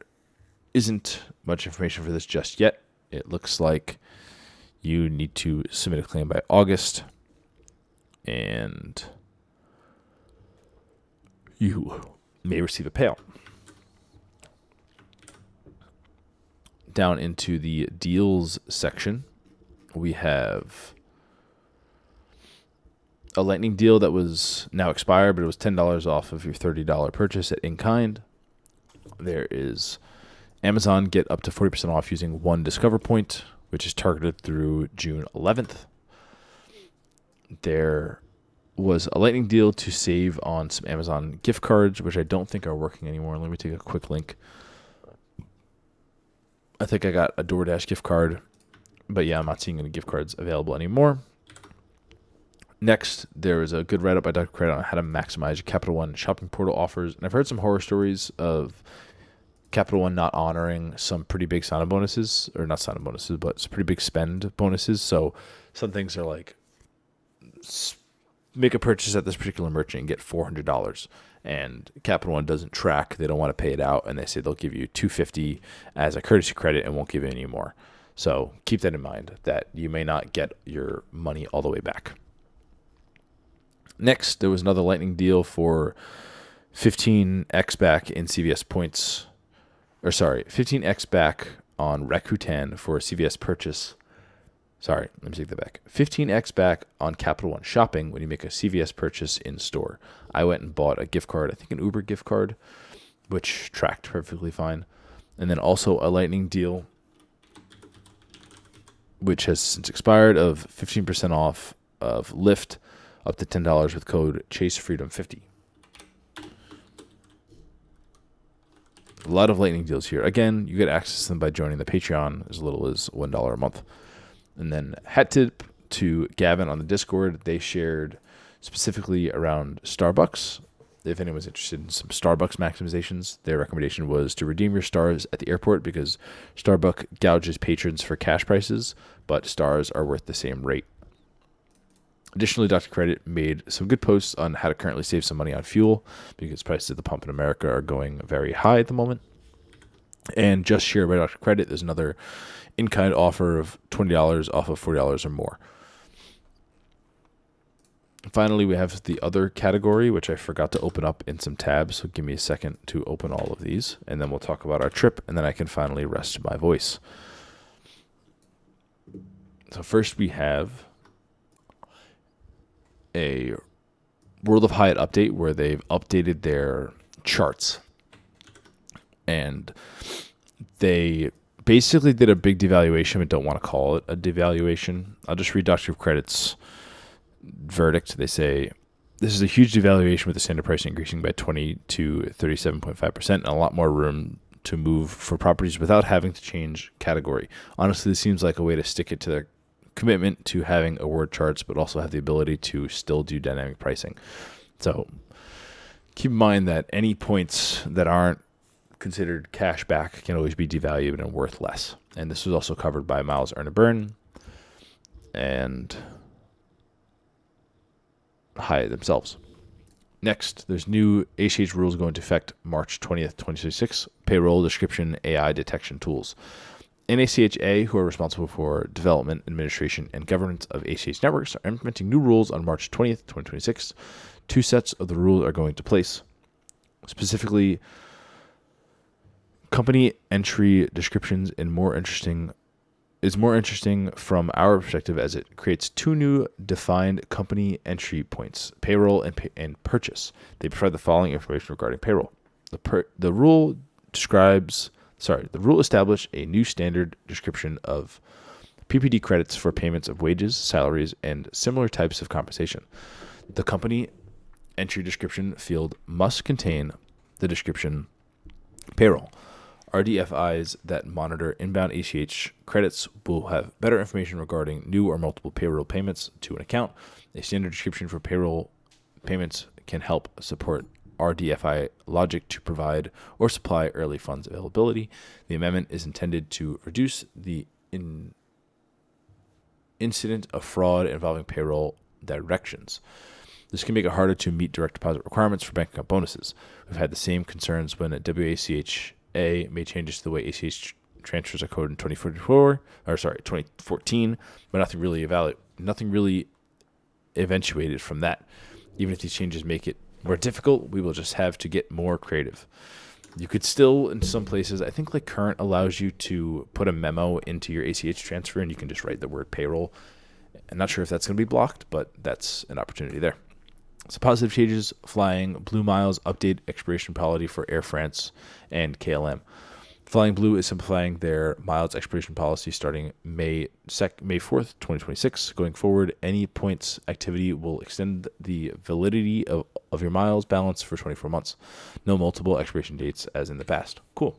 isn't much information for this just yet. It looks like you need to submit a claim by August, and you may receive a payout. Down into the deals section, we have a lightning deal that was now expired, but it was $10 off of your $30 purchase at In-Kind. There is Amazon get up to 40% off using one Discover point, which is targeted through June 11th. There was a lightning deal to save on some Amazon gift cards, which I don't think are working anymore. Let me take a quick link. I think I got a DoorDash gift card, but yeah, I'm not seeing any gift cards available anymore. Next, there is a good write-up by Dr. Credit on how to maximize your Capital One shopping portal offers. And I've heard some horror stories of Capital One not honoring some pretty big sign-up bonuses, or not sign-up bonuses, but some pretty big spend bonuses. So some things are like, make a purchase at this particular merchant and get $400. And Capital One doesn't track. They don't want to pay it out. And they say they'll give you $250 as a courtesy credit and won't give you any more. So keep that in mind, that you may not get your money all the way back. Next, there was another lightning deal for 15x back in CVS points, 15x back on Rakuten for a CVS purchase. Sorry, let me take that back. 15x back on Capital One shopping when you make a CVS purchase in store. I went and bought a gift card, I think an Uber gift card, which tracked perfectly fine. And then also a lightning deal, which has since expired, of 15% off of Lyft, up to $10 with code ChaseFreedom50. A lot of lightning deals here. Again, you get access to them by joining the Patreon as little as $1 a month. And then hat tip to Gavin on the Discord. They shared specifically around Starbucks. If anyone's interested in some Starbucks maximizations, their recommendation was to redeem your stars at the airport because Starbucks gouges patrons for cash prices, but stars are worth the same rate. Additionally, Dr. Credit made some good posts on how to currently save some money on fuel because prices at the pump in America are going very high at the moment. And just shared by Dr. Credit, there's another in-kind offer of $20 off of $40 or more. Finally, we have the other category, which I forgot to open up in some tabs. So give me a second to open all of these, and then we'll talk about our trip, and then I can finally rest my voice. So first we have a World of Hyatt update where they've updated their charts. And they basically did a big devaluation, but don't want to call it a devaluation. I'll just read Dr. Credit's verdict. They say, this is a huge devaluation with the standard price increasing by 20 to 37.5% and a lot more room to move for properties without having to change category. Honestly, this seems like a way to stick it to their commitment to having award charts, but also have the ability to still do dynamic pricing. So keep in mind that any points that aren't considered cash back can always be devalued and worth less. And this was also covered by miles earn and burn and Hyatt themselves. Next, there's new ACH rules going into effect March 20th, 2026. Payroll description AI detection tools. NACHA, who are responsible for development, administration, and governance of ACH networks, are implementing new rules on March 20th, 2026. 2 sets of the rules are going into place. Specifically, company entry descriptions is more interesting from our perspective as it creates 2 new defined company entry points, payroll and purchase. They provide the following information regarding payroll. The rule established a new standard description of PPD credits for payments of wages, salaries, and similar types of compensation. The company entry description field must contain the description payroll. RDFIs that monitor inbound ACH credits will have better information regarding new or multiple payroll payments to an account. A standard description for payroll payments can help support RDFI logic to provide or supply early funds availability. The amendment is intended to reduce the incident of fraud involving payroll directions. This can make it harder to meet direct deposit requirements for bank account bonuses. We've had the same concerns when WACHA made changes to the way ACH transfers are coded in 2014, but nothing really eventuated from that. Even if these changes make it more difficult, we will just have to get more creative. You could still, in some places, I think like Current allows you to put a memo into your ACH transfer and you can just write the word payroll. I'm not sure if that's going to be blocked, but that's an opportunity there. So positive changes, flying Blue Miles update expiration policy for Air France and KLM. Flying Blue is simplifying their miles expiration policy starting May 4th, 2026. Going forward, any points activity will extend the validity of your miles balance for 24 months. No multiple expiration dates as in the past. Cool.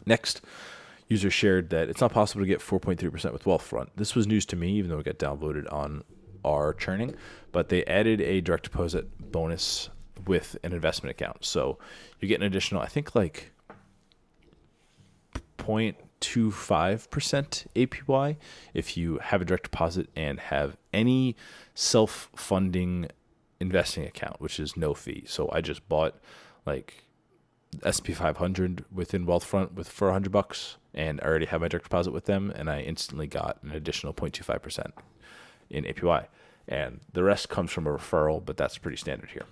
Next, users shared that it's not possible to get 4.3% with Wealthfront. This was news to me, even though it got downvoted on our churning, but they added a direct deposit bonus with an investment account. So you get an additional, I think like 0.25% APY if you have a direct deposit and have any self-funding investing account, which is no fee. So I just bought like SP 500 within Wealthfront for $100, and I already have my direct deposit with them, and I instantly got an additional 0.25% in APY. And the rest comes from a referral, but that's pretty standard here.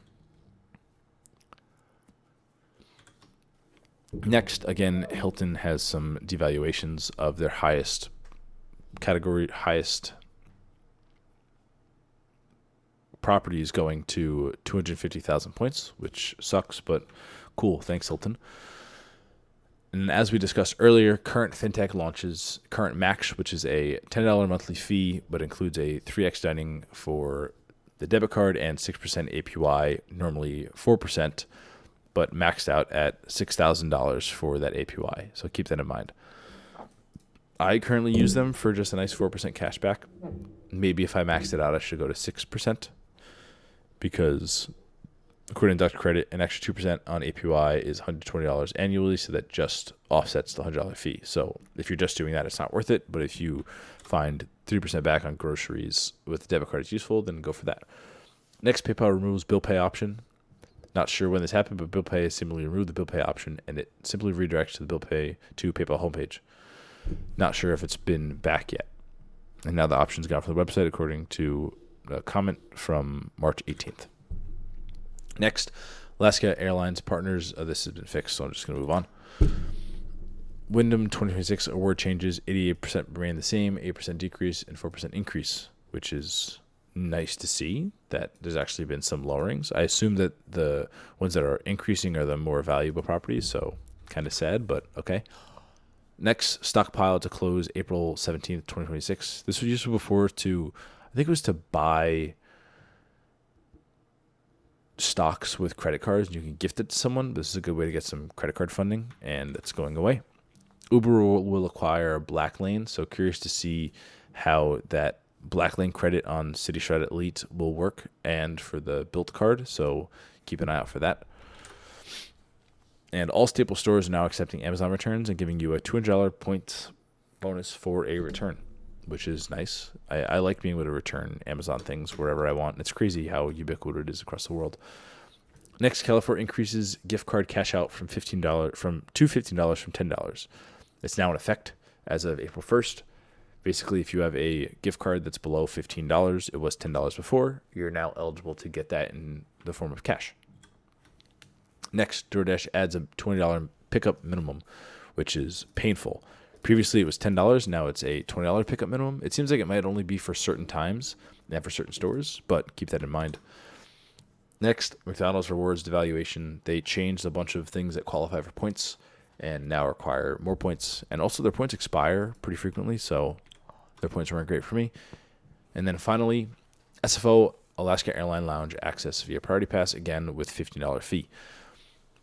Next, again, Hilton has some devaluations of their highest properties going to 250,000 points, which sucks, but cool. Thanks, Hilton. And as we discussed earlier, Current FinTech launches Current Max, which is a $10 monthly fee, but includes a 3x dining for the debit card and 6% APY, normally 4%, but maxed out at $6,000 for that APY. So keep that in mind. I currently use them for just a nice 4% cash back. Maybe if I maxed it out, I should go to 6% because according to Dr. Credit, an extra 2% on APY is $120 annually, so that just offsets the $100 fee. So if you're just doing that, it's not worth it. But if you find 3% back on groceries with the debit card is useful, then go for that. Next, PayPal removes bill pay option. Not sure when this happened, but bill pay has similarly removed the bill pay option, and it simply redirects to the bill pay to PayPal homepage. Not sure if it's been back yet. And now the option's gone from the website, according to a comment from March 18th. Next, Alaska Airlines partners. This has been fixed, so I'm just going to move on. Wyndham 2026 award changes. 88% remain the same, 8% decrease, and 4% increase, which is nice to see that there's actually been some lowerings. I assume that the ones that are increasing are the more valuable properties, so kind of sad, but okay. Next, stockpile to close April 17th, 2026. This was useful before I think it was to buy stocks with credit cards and you can gift it to someone. This is a good way to get some credit card funding, and it's going away. Uber will acquire Blacklane, so curious to see how that Blacklane credit on City Shred Elite will work and for the Built card, so keep an eye out for that. And all staple stores are now accepting Amazon returns and giving you a $200 points bonus for a return, which is nice. I like being able to return Amazon things wherever I want. It's crazy how ubiquitous it is across the world. Next, Califor increases gift card cash out from $15 from $10. It's now in effect as of April 1st. Basically, if you have a gift card that's below $15, it was $10 before, you're now eligible to get that in the form of cash. Next, DoorDash adds a $20 pickup minimum, which is painful. Previously, it was $10. Now it's a $20 pickup minimum. It seems like it might only be for certain times and for certain stores, but keep that in mind. Next, McDonald's rewards devaluation. They changed a bunch of things that qualify for points and now require more points. And also their points expire pretty frequently, so their points weren't great for me. And then finally, SFO Alaska Airline Lounge access via Priority Pass, again with $15 fee.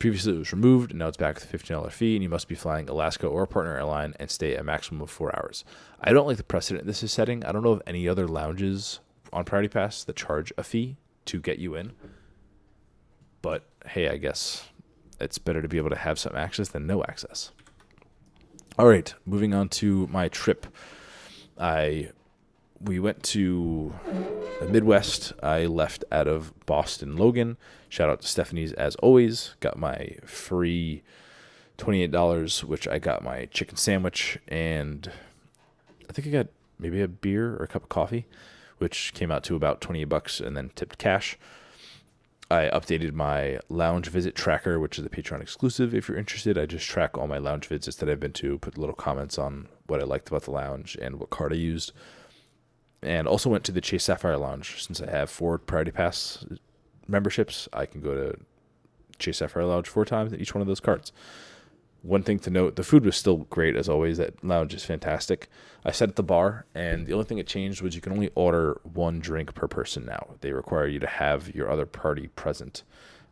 Previously, it was removed, and now it's back with a $15 fee, and you must be flying Alaska or a partner airline and stay a maximum of 4 hours. I don't like the precedent this is setting. I don't know of any other lounges on Priority Pass that charge a fee to get you in. But, hey, I guess it's better to be able to have some access than no access. All right, moving on to my trip. We went to the Midwest. I left out of Boston Logan. Shout out to Stephanie's as always. Got my free $28, which I got my chicken sandwich, and I think I got maybe a beer or a cup of coffee, which came out to about $28 and then tipped cash. I updated my lounge visit tracker, which is a Patreon exclusive. If you're interested, I just track all my lounge visits that I've been to, put little comments on what I liked about the lounge and what card I used. And also went to the Chase Sapphire Lounge. Since I have 4 Priority Pass memberships, I can go to Chase Sapphire Lounge 4 times in each one of those cards. One thing to note, the food was still great as always. That lounge is fantastic. I sat at the bar, and the only thing that changed was you can only order 1 drink per person now. They require you to have your other party present.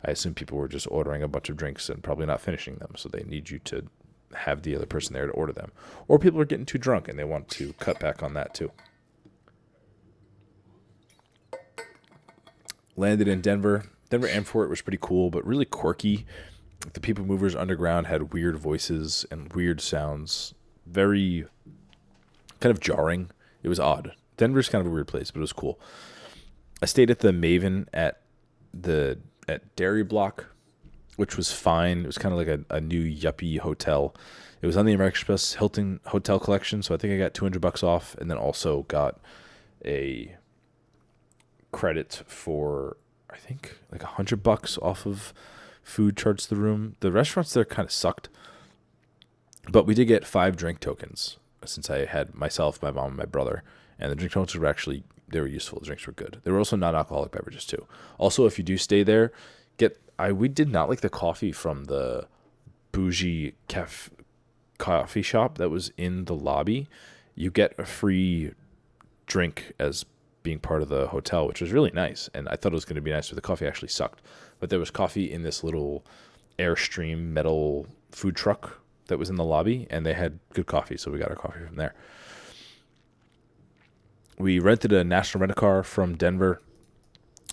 I assume people were just ordering a bunch of drinks and probably not finishing them, so they need you to have the other person there to order them. Or people are getting too drunk, and they want to cut back on that too. Landed in Denver. Denver Airport was pretty cool, but really quirky. The People Movers Underground had weird voices and weird sounds. Very kind of jarring. It was odd. Denver's kind of a weird place, but it was cool. I stayed at the Maven at Dairy Block, which was fine. It was kind of like a new yuppie hotel. It was on the American Express Hilton Hotel Collection, so I think I got $200 off, and then also got a credit for, I think, like $100 off of food charged to the room. The restaurants there kind of sucked, but we did get 5 drink tokens since I had myself, my mom, and my brother, and the drink tokens were actually, they were useful. The drinks were good. There were also non-alcoholic beverages too. Also, if you do stay there, we did not like the coffee from the bougie coffee shop that was in the lobby. You get a free drink as being part of the hotel, which was really nice. And I thought it was going to be nice, but the coffee actually sucked. But there was coffee in this little Airstream metal food truck that was in the lobby, and they had good coffee, so we got our coffee from there. We rented a national rent-a-car from Denver,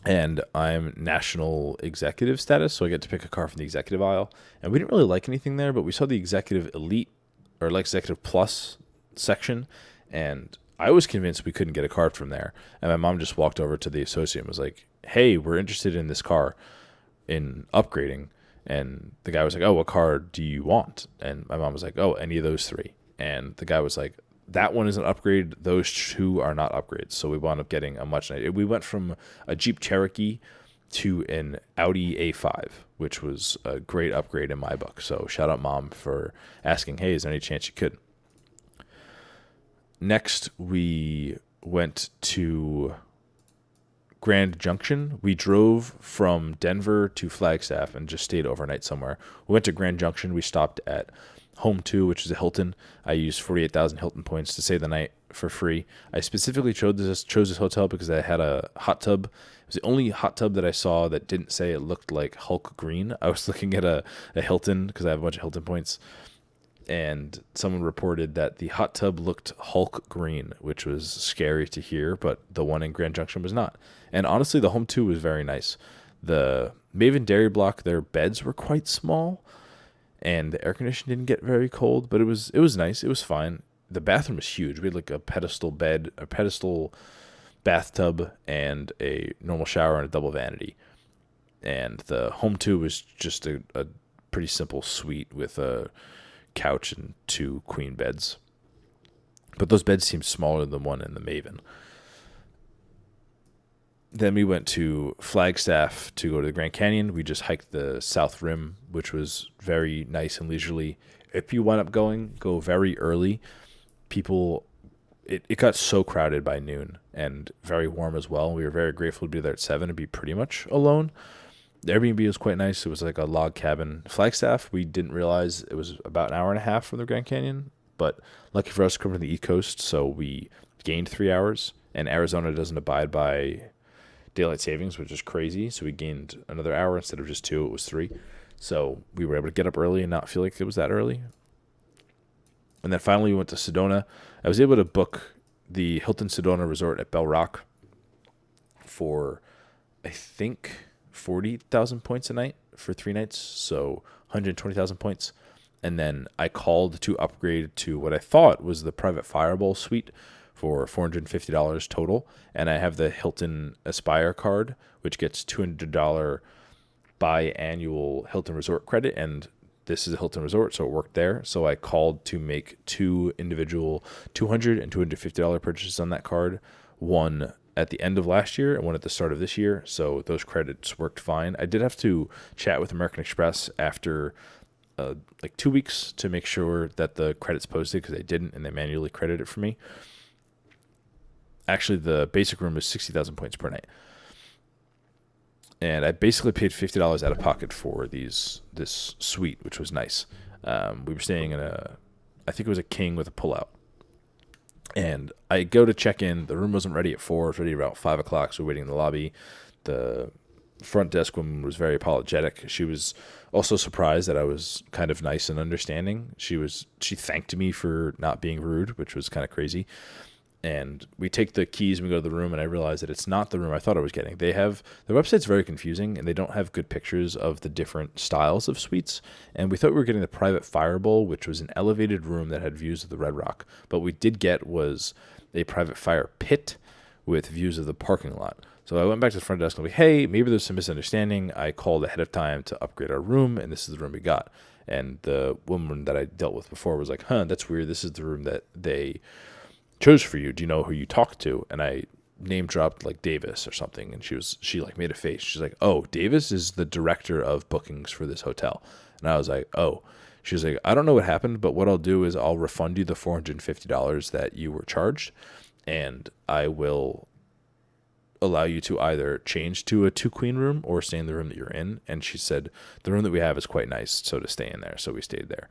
and I'm national executive status, so I get to pick a car from the executive aisle. And we didn't really like anything there, but we saw the executive elite, or like executive plus section, and I was convinced we couldn't get a card from there. And my mom just walked over to the associate and was like, hey, we're interested in this car in upgrading. And the guy was like, oh, what car do you want? And my mom was like, oh, any of those 3. And the guy was like, that one is an upgrade. Those 2 are not upgrades. So we wound up getting a much nicer. We went from a Jeep Cherokee to an Audi A5, which was a great upgrade in my book. So shout out, Mom, for asking, hey, is there any chance you could? Next, we went to Grand Junction. We drove from Denver to Flagstaff and just stayed overnight somewhere. We went to Grand Junction. We stopped at Home 2, which is a Hilton. I used 48,000 Hilton points to stay the night for free. I specifically chose this hotel because I had a hot tub. It was the only hot tub that I saw that didn't say it looked like Hulk green. I was looking at a Hilton because I have a bunch of Hilton points, and someone reported that the hot tub looked Hulk green, which was scary to hear, but the one in Grand Junction was not. And honestly, the Home 2 was very nice. The Maven Dairy Block, their beds were quite small, and the air conditioning didn't get very cold, but it was nice. It was fine. The bathroom was huge. We had like a pedestal bed, a pedestal bathtub, and a normal shower and a double vanity. And the home two was just a pretty simple suite with a couch and two queen beds. But those beds seemed smaller than the one in the Maven. Then we went to Flagstaff to go to the Grand Canyon. We just hiked the South Rim, which was very nice and leisurely. If you wind up going, go very early. People, it got so crowded by noon and very warm as well. We were very grateful to be there at 7 and be pretty much alone. The Airbnb was quite nice. It was like a log cabin. Flagstaff, we didn't realize it was about an hour and a half from the Grand Canyon, but lucky for us, coming from the East Coast, so we gained 3 hours. And Arizona doesn't abide by daylight savings, which is crazy. So we gained another hour instead of just 2. It was 3. So we were able to get up early and not feel like it was that early. And then finally we went to Sedona. I was able to book the Hilton Sedona Resort at Bell Rock for, I think, 40,000 points a night for 3 nights. So 120,000 points. And then I called to upgrade to what I thought was the private Fireball suite for $450 total. And I have the Hilton Aspire card, which gets $200 biannual Hilton Resort credit. And this is a Hilton Resort, so it worked there. So I called to make 2 individual $200 and $250 purchases on that card. One at the end of last year and one at the start of this year. So those credits worked fine. I did have to chat with American Express after like 2 weeks to make sure that the credits posted, because they didn't, and they manually credited it for me. Actually, the basic room was 60,000 points per night. And I basically paid $50 out of pocket for this suite, which was nice. We were staying in I think it was a king with a pullout. And I go to check in. The room wasn't ready at 4. It was ready about 5 o'clock, so we're waiting in the lobby. The front desk woman was very apologetic. She was also surprised that I was kind of nice and understanding. She thanked me for not being rude, which was kind of crazy. And we take the keys and we go to the room, and I realize that it's not the room I thought I was getting. Their website's very confusing, and they don't have good pictures of the different styles of suites. And we thought we were getting the private Fireball, which was an elevated room that had views of the Red Rock. But what we did get was a private fire pit with views of the parking lot. So I went back to the front desk and was like, hey, maybe there's some misunderstanding. I called ahead of time to upgrade our room, and this is the room we got. And the woman that I dealt with before was like, that's weird. This is the room that they chose for you. Do you know who you talked to? And I name dropped like Davis or something, and she like made a face. She's like, oh, Davis is the director of bookings for this hotel. And I was like, oh. She was like, I don't know what happened, but what I'll do is I'll refund you the $450 that you were charged, and I will allow you to either change to a 2-queen room or stay in the room that you're in. And she said the room that we have is quite nice, so to stay in there. So we stayed there.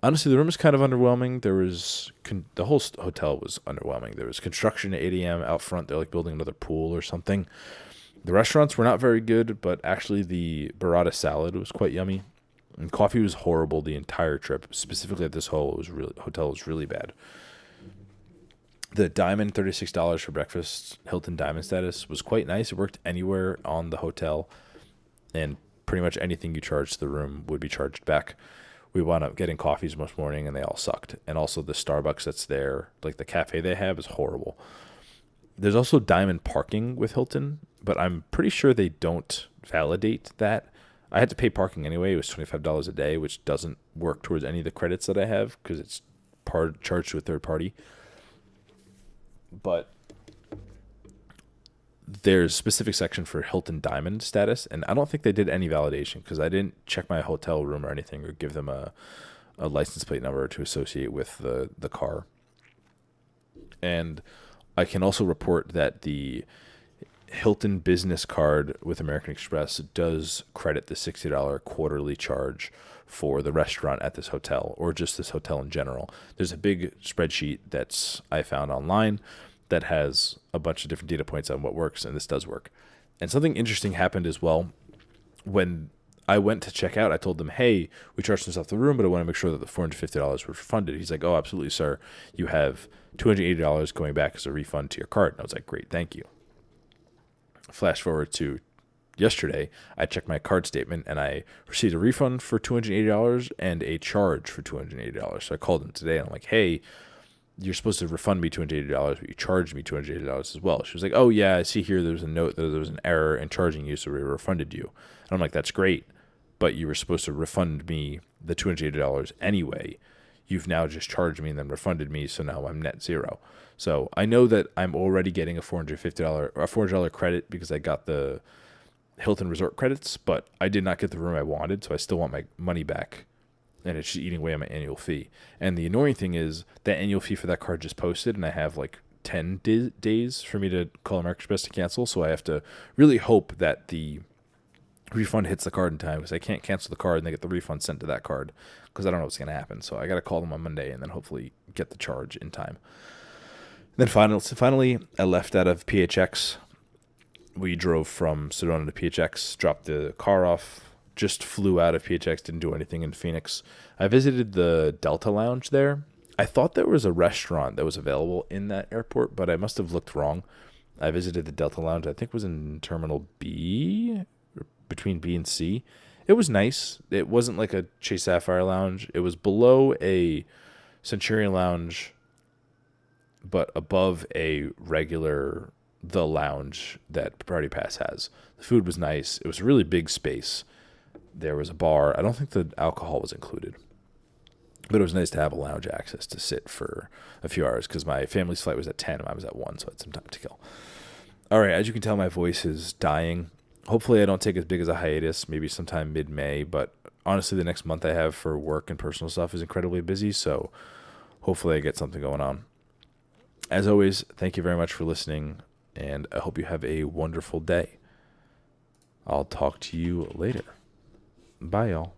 Honestly, the room was kind of underwhelming. The whole hotel was underwhelming. There was construction at 8 a.m. out front. They're like building another pool or something. The restaurants were not very good, but actually the burrata salad was quite yummy. And coffee was horrible the entire trip. Specifically at this hotel was really bad. The Diamond, $36 for breakfast, Hilton Diamond status, was quite nice. It worked anywhere on the hotel, and pretty much anything you charged the room would be charged back. We wound up getting coffees most morning, and they all sucked. And also the Starbucks that's there, like the cafe they have, is horrible. There's also Diamond parking with Hilton, but I'm pretty sure they don't validate that. I had to pay parking anyway. It was $25 a day, which doesn't work towards any of the credits that I have because it's charged to a third party. But there's a specific section for Hilton Diamond status, and I don't think they did any validation because I didn't check my hotel room or anything or give them a license plate number to associate with the car. And I can also report that the Hilton business card with American Express does credit the $60 quarterly charge for the restaurant at this hotel, or just this hotel in general. There's a big spreadsheet that's I found online that has a bunch of different data points on what works, and this does work. And something interesting happened as well. When I went to check out, I told them, hey, we charged ourselves the room, but I want to make sure that the $450 was refunded. He's like, oh, absolutely, sir. You have $280 going back as a refund to your card. And I was like, great, thank you. Flash forward to yesterday, I checked my card statement and I received a refund for $280 and a charge for $280. So I called them today and I'm like, hey, you're supposed to refund me $280, but you charged me $280 as well. She was like, oh, yeah, I see here there's a note that there was an error in charging you, so we refunded you. And I'm like, that's great, but you were supposed to refund me the $280 anyway. You've now just charged me and then refunded me, so now I'm net zero. So I know that I'm already getting a $400 credit because I got the Hilton Resort credits, but I did not get the room I wanted, so I still want my money back. And it's just eating away on my annual fee. And the annoying thing is that annual fee for that card just posted, and I have like 10 days for me to call American Express to cancel. So I have to really hope that the refund hits the card in time, because I can't cancel the card and they get the refund sent to that card, because I don't know what's going to happen. So I got to call them on Monday and then hopefully get the charge in time. Then finally, I left out of PHX. We drove from Sedona to PHX, dropped the car off, just flew out of PHX, didn't do anything in Phoenix. I visited the Delta Lounge there. I thought there was a restaurant that was available in that airport, but I must have looked wrong. I visited the Delta Lounge, I think it was in Terminal B, or between B and C. It was nice. It wasn't like a Chase Sapphire Lounge. It was below a Centurion Lounge, but above a regular The Lounge that Priority Pass has. The food was nice. It was a really big space. There was a bar. I don't think the alcohol was included, but it was nice to have a lounge access to sit for a few hours, because my family's flight was at 10 and I was at 1, so I had some time to kill. All right, as you can tell, my voice is dying. Hopefully I don't take as big as a hiatus, maybe sometime mid-May, but honestly the next month I have for work and personal stuff is incredibly busy, so hopefully I get something going on. As always, thank you very much for listening, and I hope you have a wonderful day. I'll talk to you later. Bye, y'all.